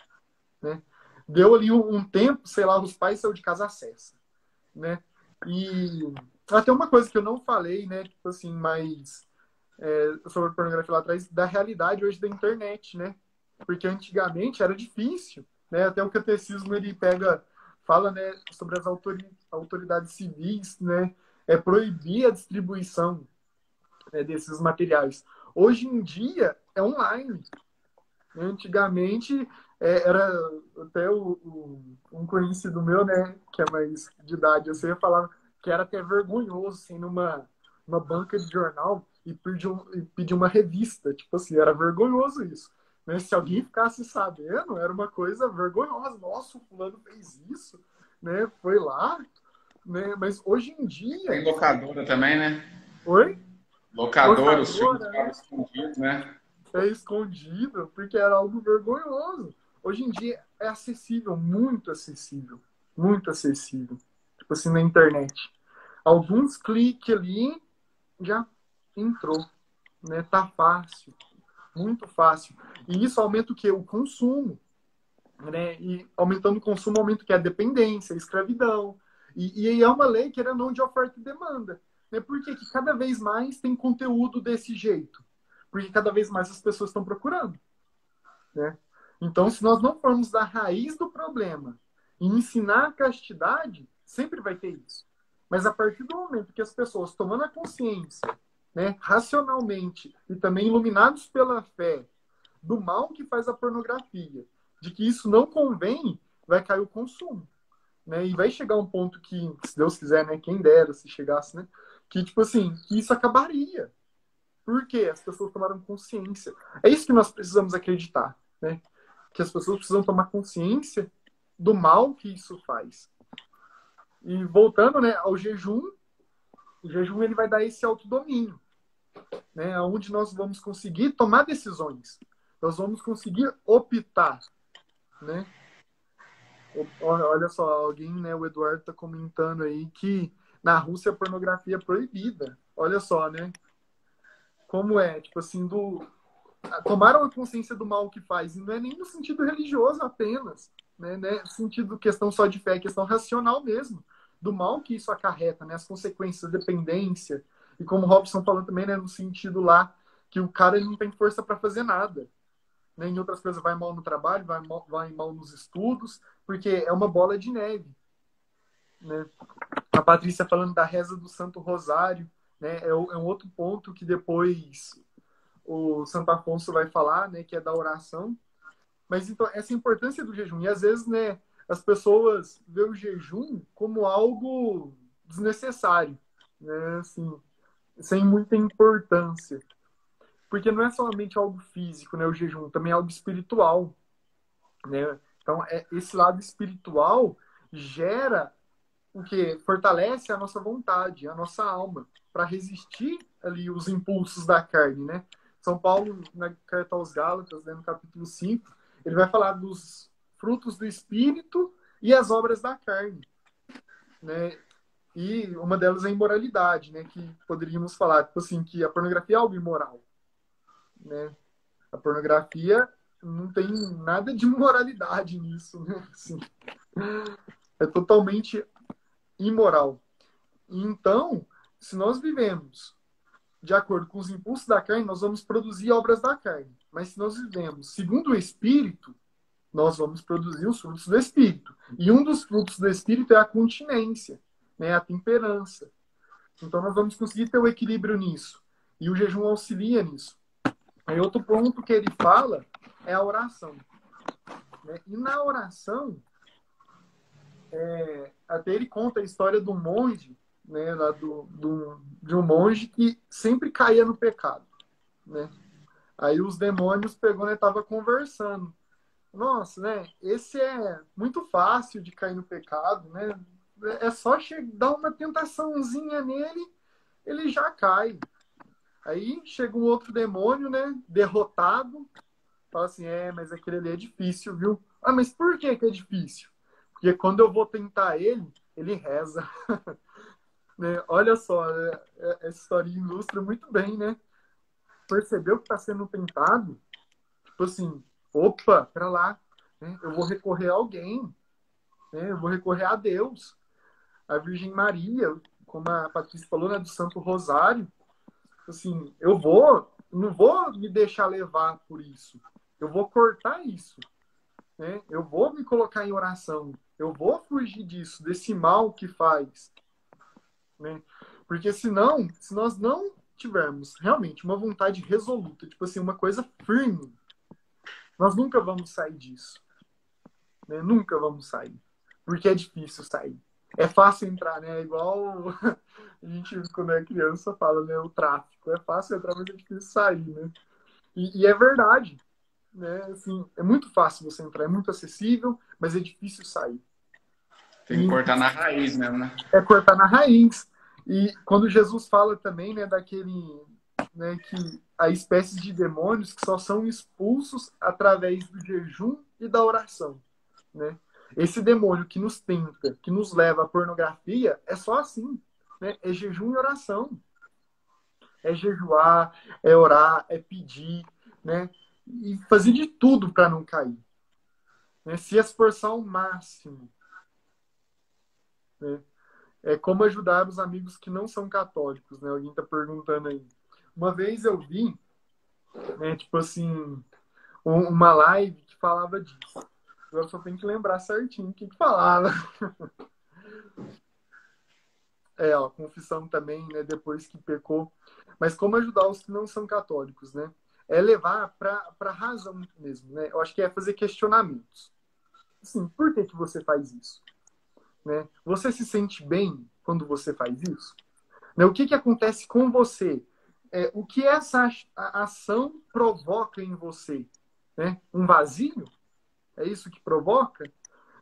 Né? Deu ali um tempo, sei lá, os pais saíram de casa, acessa. Né? E até uma coisa que eu não falei, né? Tipo assim, mas sobre pornografia lá atrás, da realidade hoje da internet, né? Porque antigamente era difícil, né? Até o catecismo ele fala, né, sobre as autoridades civis, né? Proibir a distribuição, né, desses materiais. Hoje em dia é online. Antigamente era até um conhecido meu, né, que é mais de idade, eu sei falar que era até vergonhoso, assim, numa banca de jornal e pedir uma revista, tipo assim, era vergonhoso isso. Né? Se alguém ficasse sabendo, era uma coisa vergonhosa. Nossa, o fulano fez isso, né? Foi lá, né? Mas hoje em dia... Tem locadora também, né? Oi? Locadora, os filmes Locadora, ficavam né? escondidos, né? Escondido, porque era algo vergonhoso. Hoje em dia é acessível, muito acessível. Muito acessível. Tipo assim, na internet. Alguns cliques ali já entrou. Né? Tá fácil. Muito fácil. E isso aumenta o quê? O consumo. Né? E aumentando o consumo, aumenta o quê? A dependência, a escravidão. E é uma lei, querendo ou não, de oferta e demanda. Né? Por quê? Que cada vez mais tem conteúdo desse jeito. Porque cada vez mais as pessoas estão procurando. Né? Então, se nós não formos da raiz do problema e ensinar a castidade, sempre vai ter isso. Mas a partir do momento que as pessoas, tomando a consciência, né, racionalmente e também iluminados pela fé do mal que faz a pornografia, de que isso não convém, vai cair o consumo. Né? E vai chegar um ponto que, se Deus quiser, né, quem dera se chegasse, né, que, tipo assim, que isso acabaria. Por quê? As pessoas tomaram consciência. É isso que nós precisamos acreditar, né? Que as pessoas precisam tomar consciência do mal que isso faz. E voltando, né, ao jejum, o jejum ele vai dar esse autodomínio, né? Onde nós vamos conseguir tomar decisões. Nós vamos conseguir optar, né? Olha só, alguém, né, o Eduardo está comentando aí que na Rússia a pornografia é proibida. Olha só, né? Como é, tipo assim, tomaram a consciência do mal que faz, e não é nem no sentido religioso apenas, né? Sentido questão só de fé, é questão racional mesmo, do mal que isso acarreta, né? As consequências, a dependência, e como o Robson falou também, né, no sentido lá que o cara ele não tem força para fazer nada, né? Em outras coisas vai mal no trabalho, vai mal nos estudos, porque é uma bola de neve, né? A Patrícia falando da reza do Santo Rosário, né? É um outro ponto que depois o Santo Afonso vai falar, né, que é da oração. Mas então, essa importância do jejum. E às vezes, né, as pessoas veem o jejum como algo desnecessário, né, assim, sem muita importância. Porque não é somente algo físico, né, o jejum, também é algo espiritual, né? Então, esse lado espiritual gera o que fortalece a nossa vontade, a nossa alma, para resistir ali os impulsos da carne, né? São Paulo, na carta aos Gálatas, né, no capítulo 5, ele vai falar dos frutos do Espírito e as obras da carne, né? E uma delas é a imoralidade, né? Que poderíamos falar, tipo assim, que a pornografia é algo imoral, né? A pornografia não tem nada de moralidade nisso, né? Assim, é totalmente imoral. Então, se nós vivemos de acordo com os impulsos da carne, nós vamos produzir obras da carne. Mas se nós vivemos segundo o Espírito, nós vamos produzir os frutos do Espírito. E um dos frutos do Espírito é a continência, né? A temperança. Então nós vamos conseguir ter o equilíbrio nisso. E o jejum auxilia nisso. Aí outro ponto que ele fala é a oração. Né? E na oração, até ele conta a história do monge, né, lá de um monge que sempre caía no pecado, né? Aí os demônios pegou, né, tava conversando. Nossa, né? Esse é muito fácil de cair no pecado, né? É só dar uma tentaçãozinha nele ele já cai. Aí chega um outro demônio, né, derrotado, fala assim, mas aquele ali é difícil, viu? Ah, mas por que que é difícil? Porque quando eu vou tentar ele reza. Né? Olha só, essa história ilustra muito bem, né? Percebeu que está sendo tentado, tipo assim, opa, para lá, né? Eu vou recorrer a alguém, né? Eu vou recorrer a Deus, a Virgem Maria, como a Patrícia falou, né? Do Santo Rosário. Assim, não vou me deixar levar por isso. Eu vou cortar isso, né? Eu vou me colocar em oração. Eu vou fugir disso, desse mal que faz, né? Porque senão, se nós não tivermos realmente uma vontade resoluta, tipo assim, uma coisa firme, nós nunca vamos sair disso, né? Nunca vamos sair. Porque é difícil sair. É fácil entrar, né? Igual a gente, quando é criança, fala, né? O tráfico. É fácil entrar, mas é difícil sair, né? E é verdade, né? Assim, é muito fácil você entrar, é muito acessível, mas é difícil sair. Tem que cortar na raiz mesmo, né? É cortar na raiz. E quando Jesus fala também, né, daquele, né, que a espécie de demônios que só são expulsos através do jejum e da oração, né? Esse demônio que nos tenta, que nos leva à pornografia, é só assim, né? É jejum e oração. É jejuar, é orar, é pedir, né? E fazer de tudo para não cair, né? Se esforçar ao máximo, né? É como ajudar os amigos que não são católicos, né? Alguém está perguntando aí. Uma vez eu vi, né, tipo assim, uma live que falava disso. Agora só tem que lembrar certinho o que falava. Ó, confissão também, né, depois que pecou. Mas como ajudar os que não são católicos, né? É levar para razão mesmo, né? Eu acho que é fazer questionamentos. Assim, por que que você faz isso? Né? Você se sente bem quando você faz isso? Né? O que que acontece com você? O que essa ação provoca em você? Né? Um vazio? É isso que provoca?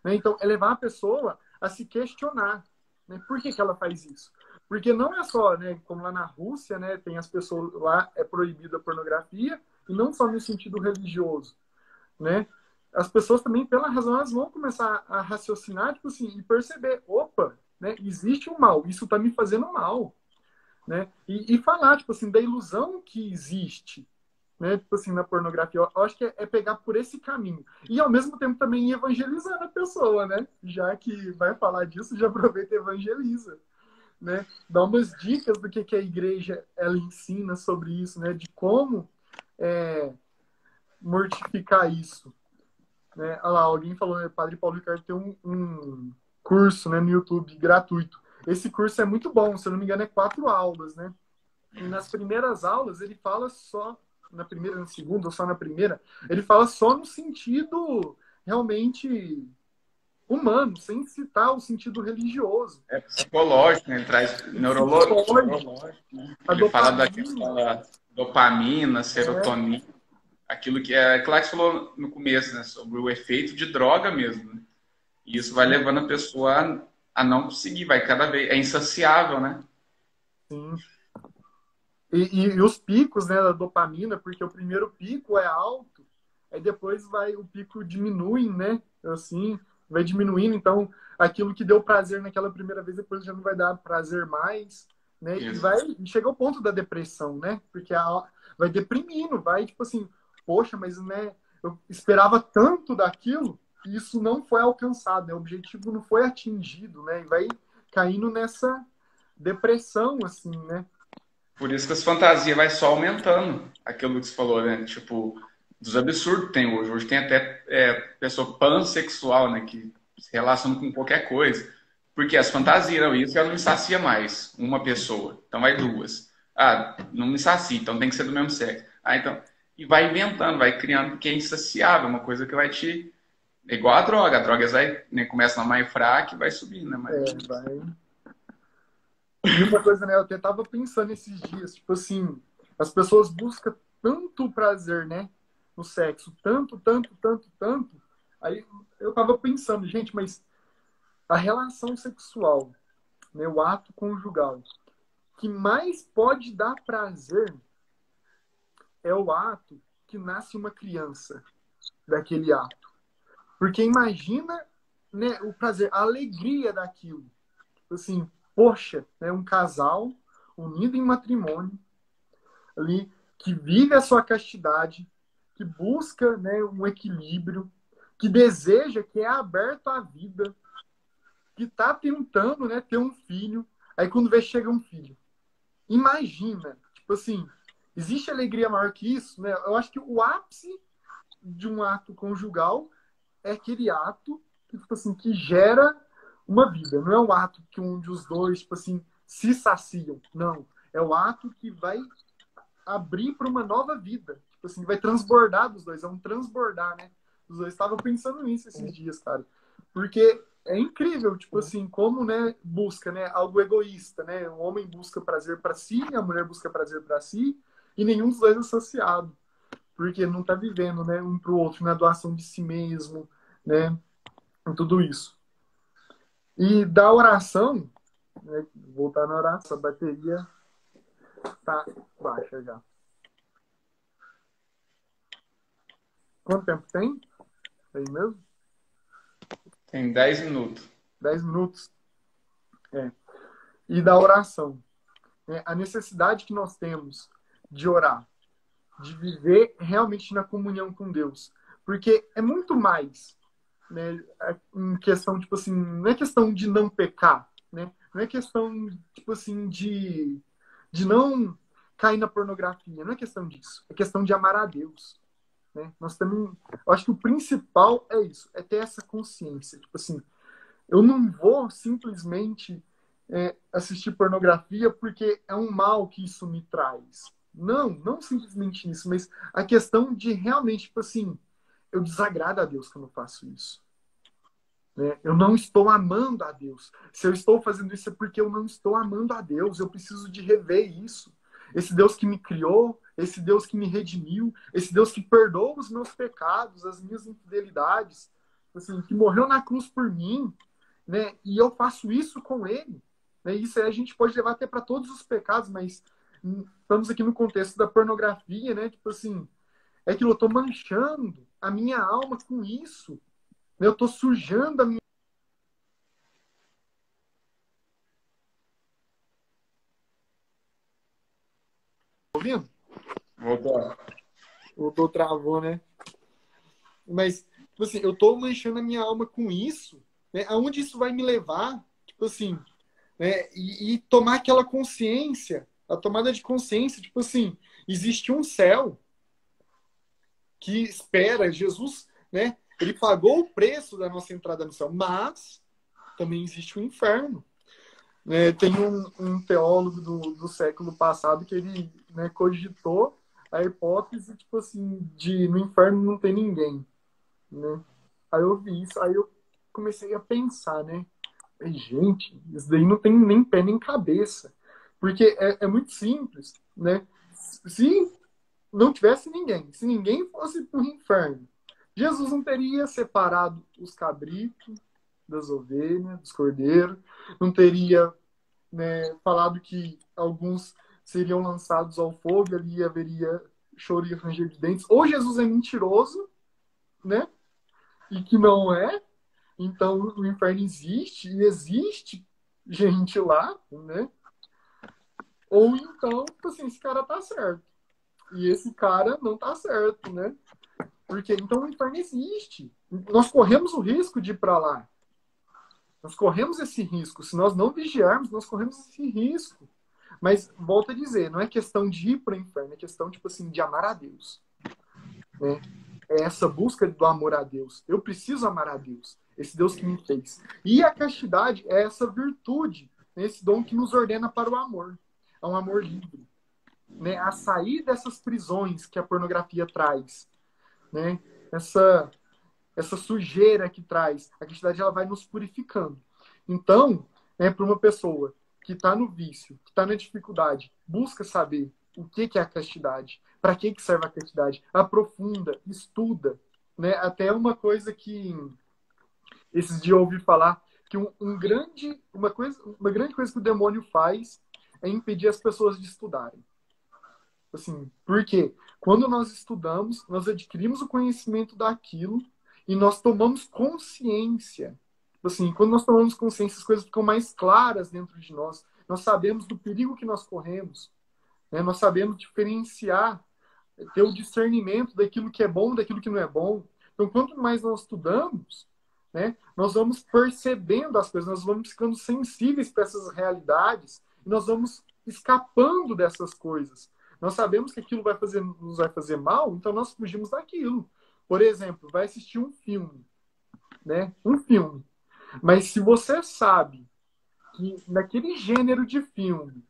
Né? Então, é levar a pessoa a se questionar. Né? Por que que ela faz isso? Porque não é só, né, como lá na Rússia, né, tem as pessoas lá, é proibida a pornografia, e não só no sentido religioso. Né? As pessoas também, pela razão, elas vão começar a raciocinar, tipo assim, e perceber, opa, né, existe um mal, isso está me fazendo mal. Né? E falar, tipo assim, da ilusão que existe, né? Tipo assim, na pornografia. Eu acho que é pegar por esse caminho. E, ao mesmo tempo, também ir evangelizando a pessoa, né? Já que vai falar disso, já aproveita e evangeliza. Né? Dá umas dicas do que a igreja ela ensina sobre isso, né? De como mortificar isso. Né? Olha lá, alguém falou, né? Padre Paulo Ricardo tem um curso, né, no YouTube gratuito. Esse curso é muito bom, se eu não me engano, é 4 aulas, né? E nas primeiras aulas ele fala só, na primeira, na segunda, ou só na primeira, ele fala só no sentido realmente humano, sem citar o sentido religioso. É psicológico, né? Ele traz neurológico, né? A Ele fala da questão dopamina, da dopamina, né? serotonina, aquilo que é claro que você falou no começo, né? Sobre o efeito de droga mesmo, né? E isso vai levando a pessoa a não conseguir, vai cada vez, é insaciável, né? Sim. E os picos, né, da dopamina, porque o primeiro pico é alto, aí depois o pico diminui, né? Assim, vai diminuindo. Então, aquilo que deu prazer naquela primeira vez, depois já não vai dar prazer mais, né? Isso. E chega ao ponto da depressão, né? Porque vai deprimindo, vai tipo assim, poxa, mas né, eu esperava tanto daquilo e isso não foi alcançado, né? O objetivo não foi atingido, né? E vai caindo nessa depressão, assim, né? Por isso que as fantasias vai só aumentando aquilo que você falou, né? Tipo, dos absurdos que tem hoje. Hoje tem até pessoa pansexual, né? Que se relaciona com qualquer coisa. Porque as fantasias, não, isso ela não me sacia mais uma pessoa. Então vai duas. Ah, não me sacia, então tem que ser do mesmo sexo. Ah, então. E vai inventando, vai criando, porque é insaciável, uma coisa que vai te. É igual a droga. A droga vai, né, começa na mais fraca e vai subindo, né? Mas... Vai. E uma coisa, né, eu até tava pensando esses dias, tipo assim, as pessoas buscam tanto prazer, né, no sexo, tanto, tanto, tanto, tanto. Aí eu tava pensando, gente, mas a relação sexual, né, o ato conjugal, que mais pode dar prazer é o ato que nasce uma criança daquele ato. Porque imagina, né, o prazer, a alegria daquilo. Assim, poxa, né, um casal unido em matrimônio, ali, que vive a sua castidade, que busca, né, um equilíbrio, que deseja, que é aberto à vida, que está tentando, né, ter um filho. Aí quando vê, chega um filho. Imagina, tipo assim, existe alegria maior que isso, né? Eu acho que o ápice de um ato conjugal é aquele ato que, tipo assim, que gera uma vida. Não é um ato que um dos dois, tipo assim, se saciam. Não. É o ato que vai abrir para uma nova vida. Tipo assim, vai transbordar dos dois. É um transbordar, né? Os dois. Estava pensando nisso esses dias, cara. Porque é incrível, tipo assim, como, né, busca, né, algo egoísta, né? O homem busca prazer para si, a mulher busca prazer para si, e nenhum dos dois é associado. Porque não está vivendo, né, um para o outro, na doação de si mesmo, né? Em tudo isso. E da oração, né, voltar na oração, a bateria tá baixa já. Quanto tempo tem? Tem mesmo? Tem 10 minutos. 10 minutos. É. E da oração. Né? A necessidade que nós temos de orar, de viver realmente na comunhão com Deus. Porque é muito mais, né, em questão, tipo assim, não é questão de não pecar, né? Não é questão, tipo assim, de não cair na pornografia, não é questão disso. É questão de amar a Deus, né? Nós também, eu acho que o principal é isso, é ter essa consciência, tipo assim, eu não vou simplesmente assistir pornografia porque é um mal que isso me traz. Não, não simplesmente isso, mas a questão de realmente, tipo assim, eu desagrado a Deus quando eu faço isso. Né? Eu não estou amando a Deus. Se eu estou fazendo isso é porque eu não estou amando a Deus. Eu preciso de rever isso. Esse Deus que me criou, esse Deus que me redimiu, esse Deus que perdoa os meus pecados, as minhas infidelidades, assim, que morreu na cruz por mim, né? E eu faço isso com Ele. Né? Isso aí a gente pode levar até para todos os pecados, mas estamos aqui no contexto da pornografia, né? Tipo assim, é que eu estou manchando a minha alma com isso. Eu estou sujando a minha. Tá ouvindo? Voltou. O travou, né? Mas, tipo assim, eu estou manchando a minha alma com isso, né? Aonde isso vai me levar? Tipo assim, né? E tomar aquela consciência, a tomada de consciência, tipo assim, existe um céu que espera Jesus, né? Ele pagou o preço da nossa entrada no céu, mas também existe o inferno. Tem um teólogo do século passado que ele, né, cogitou a hipótese, tipo assim, de no inferno não tem ninguém, né? Aí eu vi isso, aí eu comecei a pensar, né? Gente, isso daí não tem nem pé nem cabeça. Porque é muito simples, né? Se não tivesse ninguém, se ninguém fosse para o inferno, Jesus não teria separado os cabritos das ovelhas, dos cordeiros, não teria, né, falado que alguns seriam lançados ao fogo e ali haveria choro e ranger de dentes. Ou Jesus é mentiroso, né? E que não é. Então o inferno existe e existe gente lá, né? Ou então, tipo assim, esse cara tá certo. E esse cara não tá certo, né? Porque então o inferno existe. Nós corremos o risco de ir para lá. Nós corremos esse risco. Se nós não vigiarmos, nós corremos esse risco. Mas, volto a dizer, não é questão de ir para o inferno, é questão, tipo assim, de amar a Deus. Né? É essa busca do amor a Deus. Eu preciso amar a Deus, esse Deus que me fez. E a castidade é essa virtude, né? Esse dom que nos ordena para o amor. É um amor livre. Né? A sair dessas prisões que a pornografia traz. Né? Essa sujeira que traz. A castidade ela vai nos purificando. Então, para uma pessoa que está no vício, que está na dificuldade, busca saber o que é a castidade, para que serve a castidade, aprofunda, estuda. Né? Até uma coisa que esses dias eu ouvi falar, que uma grande coisa que o demônio faz é impedir as pessoas de estudarem. Assim, por quê? Quando nós estudamos, nós adquirimos o conhecimento daquilo e nós tomamos consciência. Assim, quando nós tomamos consciência, as coisas ficam mais claras dentro de nós. Nós sabemos do perigo que nós corremos, né? Nós sabemos diferenciar, ter o discernimento daquilo que é bom, daquilo que não é bom. Então, quanto mais nós estudamos, né, nós vamos percebendo as coisas, nós vamos ficando sensíveis para essas realidades e nós vamos escapando dessas coisas. Nós sabemos que aquilo nos vai fazer mal, então nós fugimos daquilo. Por exemplo, vai assistir um filme, né? Um filme. Mas se você sabe que naquele gênero de filme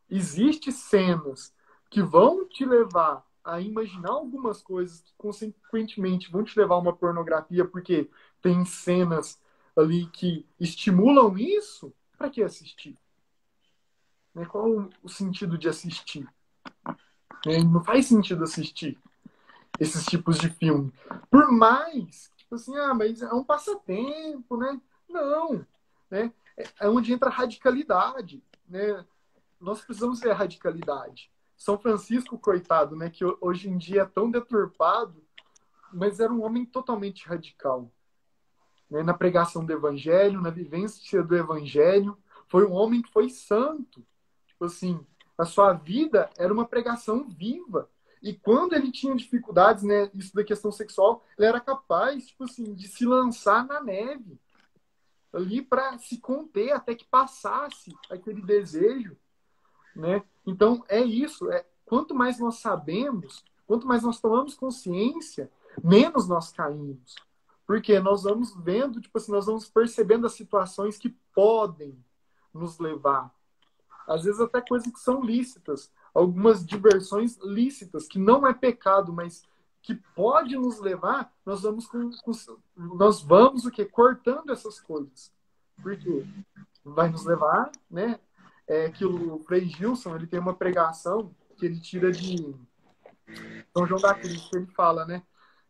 existem cenas que vão te levar a imaginar algumas coisas que, consequentemente, vão te levar a uma pornografia, porque tem cenas ali que estimulam isso, para que assistir? Né? Qual o sentido de assistir? Não faz sentido assistir esses tipos de filme. Por mais, tipo assim, mas é um passatempo, né? Não, né? É onde entra a radicalidade, né? Nós precisamos ter a radicalidade. São Francisco, coitado, né? Que hoje em dia é tão deturpado, mas era um homem totalmente radical, né? Na pregação do evangelho, na vivência do evangelho. Foi um homem que foi santo. Tipo assim, a sua vida era uma pregação viva. E quando ele tinha dificuldades, né, isso da questão sexual, ele era capaz, tipo assim, de se lançar na neve ali para se conter até que passasse aquele desejo, né? Então é isso. Quanto mais nós sabemos, quanto mais nós tomamos consciência, menos nós caímos, porque nós vamos vendo, tipo assim, nós vamos percebendo as situações que podem nos levar, às vezes até coisas que são lícitas, algumas diversões lícitas, que não é pecado, mas que pode nos levar, nós vamos o quê? Cortando essas coisas. Por quê? Vai nos levar, né? Que o Frei Gilson, ele tem uma pregação que ele tira de São João da Cruz, que ele fala, né?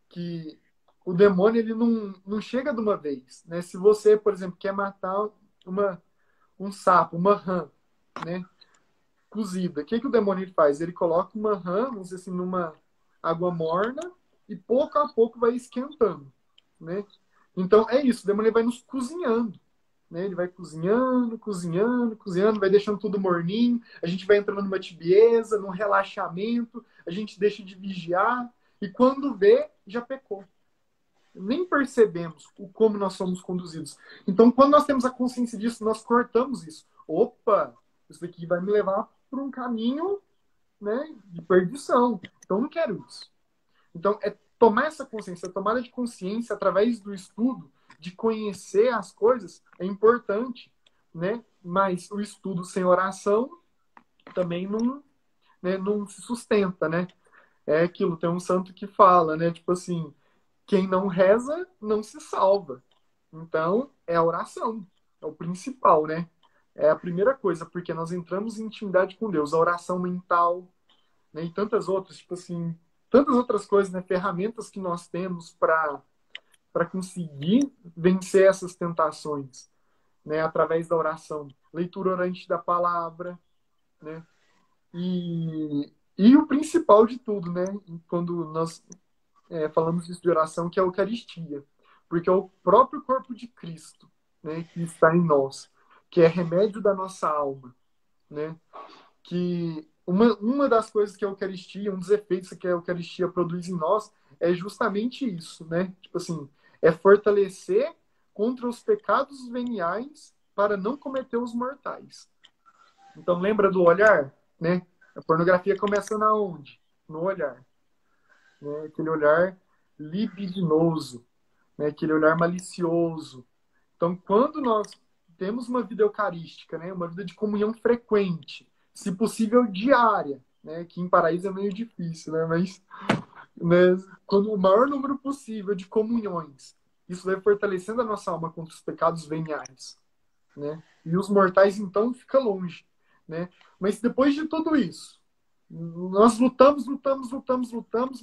Que o demônio, ele não chega de uma vez, né? Se você, por exemplo, quer matar um sapo, uma rã, né? Cozida. O que o demônio faz? Ele coloca uma rã, vamos dizer assim, numa água morna e pouco a pouco vai esquentando, né? Então é isso, o demônio vai nos cozinhando, né? Ele vai cozinhando, cozinhando, cozinhando, vai deixando tudo morninho, a gente vai entrando numa tibieza, num relaxamento, a gente deixa de vigiar e quando vê, já pecou. Nem percebemos como nós somos conduzidos. Então, quando nós temos a consciência disso, nós cortamos isso. Opa, isso daqui vai me levar por um caminho, né, de perdição. Então, eu não quero isso. Então, é tomar essa consciência, a tomada de consciência através do estudo, de conhecer as coisas, é importante, né? Mas o estudo sem oração também não se sustenta, né? É aquilo, tem um santo que fala, né? Tipo assim, quem não reza, não se salva. Então, é a oração. É o principal, né? É a primeira coisa, porque nós entramos em intimidade com Deus. A oração mental, né? E tantas outras, tipo assim, tantas outras coisas, né? Ferramentas que nós temos para conseguir vencer essas tentações, né? Através da oração. Leitura orante da palavra, né? E o principal de tudo, né? Quando nós falamos disso de oração, que é a Eucaristia. Porque é o próprio corpo de Cristo, né, que está em nós, que é remédio da nossa alma, né? Que uma das coisas que a Eucaristia, um dos efeitos que a Eucaristia produz em nós é justamente isso, né? Tipo assim, é fortalecer contra os pecados veniais para não cometer os mortais. Então, lembra do olhar, né? A pornografia começa na onde? No olhar, né? Aquele olhar libidinoso, né? Aquele olhar malicioso. Então, quando nós temos uma vida eucarística, né? Uma vida de comunhão frequente, se possível diária, né? Que em Paraíso é meio difícil, né? Mas, né? Quando o maior número possível de comunhões, isso vai fortalecendo a nossa alma contra os pecados veniais, né? E os mortais, então, ficam longe, né? Mas depois de tudo isso, nós lutamos,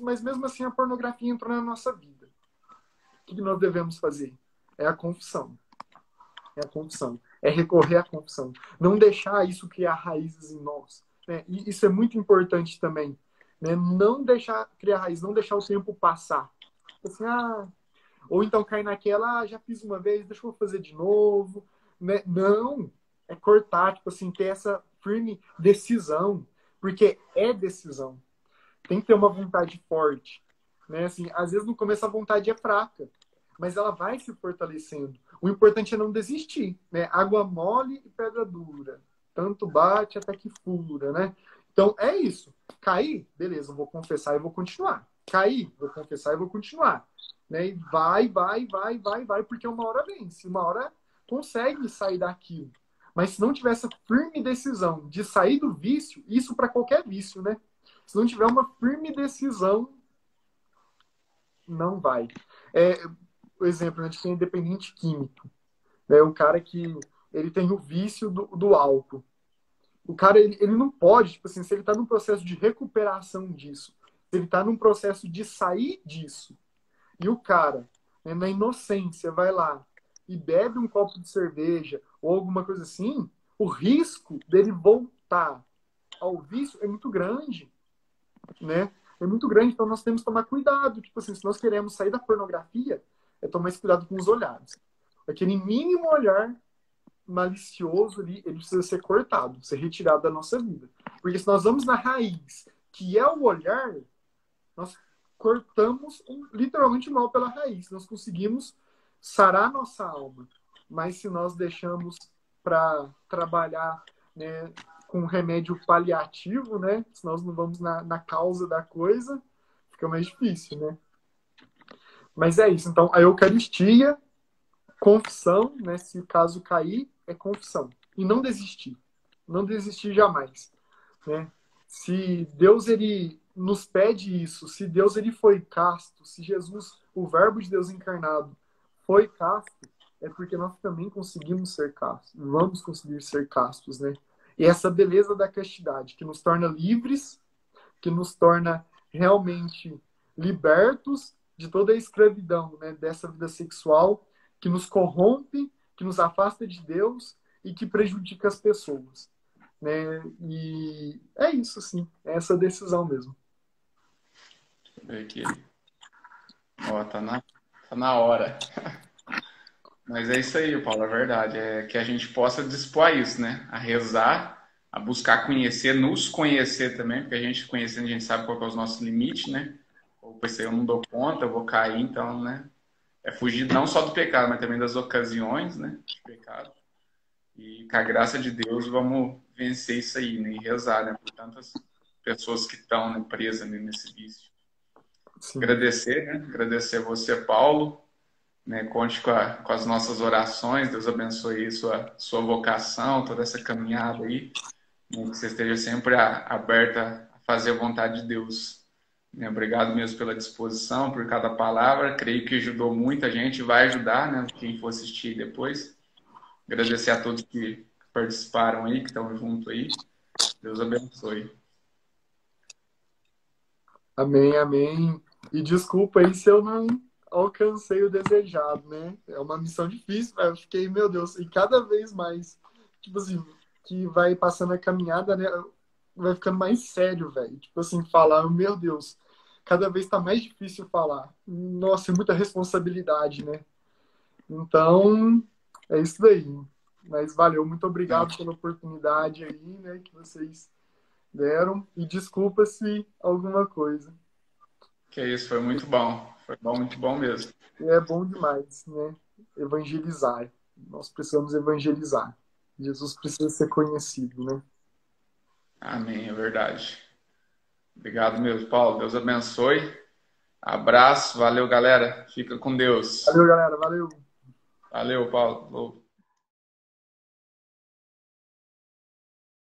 mas mesmo assim a pornografia entrou na nossa vida. O que nós devemos fazer? É a confissão. É a confissão. é recorrer à confissão. Não deixar isso criar raízes em nós. Né? E isso é muito importante também. Né? Não deixar criar raiz, não deixar o tempo passar. Assim, ou então cair naquela, já fiz uma vez, deixa eu fazer de novo. Né? Não, é cortar, tipo assim, ter essa firme decisão, porque é decisão. Tem que ter uma vontade forte. Né? Assim, às vezes no começo a vontade é fraca, mas ela vai se fortalecendo. O importante é não desistir. Né? Água mole e pedra dura. Tanto bate até que fura, né? Então é isso. Cair, beleza, vou confessar e vou continuar. Cair, vou confessar e vou continuar. Né? E vai, porque uma hora vence, uma hora consegue sair daquilo. Mas se não tiver essa firme decisão de sair do vício, isso para qualquer vício, né? Se não tiver uma firme decisão, não vai. Por exemplo, a gente tem dependente químico. Né? Um cara que ele tem o vício do álcool. O cara, ele não pode, tipo assim, se ele está num processo de recuperação disso, se ele está num processo de sair disso, e o cara, né, na inocência, vai lá e bebe um copo de cerveja ou alguma coisa assim, o risco dele voltar ao vício é muito grande, né? É muito grande, então nós temos que tomar cuidado. Tipo assim, se nós queremos sair da pornografia, é tomar esse cuidado com os olhares. Aquele mínimo olhar malicioso ali, ele precisa ser cortado, ser retirado da nossa vida. Porque se nós vamos na raiz, que é o olhar, nós cortamos literalmente o mal pela raiz. Nós conseguimos sarar nossa alma. Mas se nós deixamos para trabalhar, né, com remédio paliativo, né, se nós não vamos na causa da coisa, fica mais difícil, né? Mas é isso. Então, a Eucaristia, confissão, né, se o caso cair, é confissão. E não desistir. Não desistir jamais. Né? Se Deus ele nos pede isso, se Deus ele foi casto, se Jesus, o Verbo de Deus encarnado, foi casto, é porque nós também conseguimos ser castos, vamos conseguir ser castos, né? E essa beleza da castidade, que nos torna livres, que nos torna realmente libertos de toda a escravidão, né, dessa vida sexual, que nos corrompe, que nos afasta de Deus e que prejudica as pessoas. Né? E é isso, sim. É essa decisão mesmo. Deixa eu ver aqui. Ó, tá na hora. Mas é isso aí, Paulo, é verdade. É que a gente possa dispor a isso, né? A rezar, a buscar conhecer, nos conhecer também, porque a gente conhecendo, a gente sabe qual é os nossos limites, né? Ou pensei, eu não dou conta, eu vou cair, então, né? É fugir não só do pecado, mas também das ocasiões, né? De pecado. E com a graça de Deus, vamos vencer isso aí, né? E rezar, né? Por tantas pessoas que estão, né, presas, né, nesse vício. Sim. Agradecer, né? Agradecer a você, Paulo. Né, conte com as nossas orações, Deus abençoe sua vocação, toda essa caminhada aí, né, que você esteja sempre aberta a fazer a vontade de Deus. Né, obrigado mesmo pela disposição, por cada palavra, creio que ajudou muita gente, vai ajudar, né, quem for assistir depois. Agradecer a todos que participaram aí, que estão junto aí. Deus abençoe. Amém, amém. E desculpa aí se eu não alcancei o desejado, né? É uma missão difícil, mas eu fiquei, meu Deus, e cada vez mais, tipo assim, que vai passando a caminhada, né? Vai ficando mais sério, velho. Tipo assim, falar, meu Deus, cada vez tá mais difícil falar. Nossa, é muita responsabilidade, né? Então, é isso daí. Mas valeu, muito Não, obrigado pela oportunidade aí, né, que vocês deram. E desculpa se alguma coisa. que isso, foi muito bom. Foi bom, muito bom mesmo. E é bom demais, né? Evangelizar. Nós precisamos evangelizar. Jesus precisa ser conhecido, né? Amém, é verdade. Obrigado mesmo, Paulo. Deus abençoe. Abraço, valeu, galera. Fica com Deus. Valeu, galera. Valeu. Valeu, Paulo.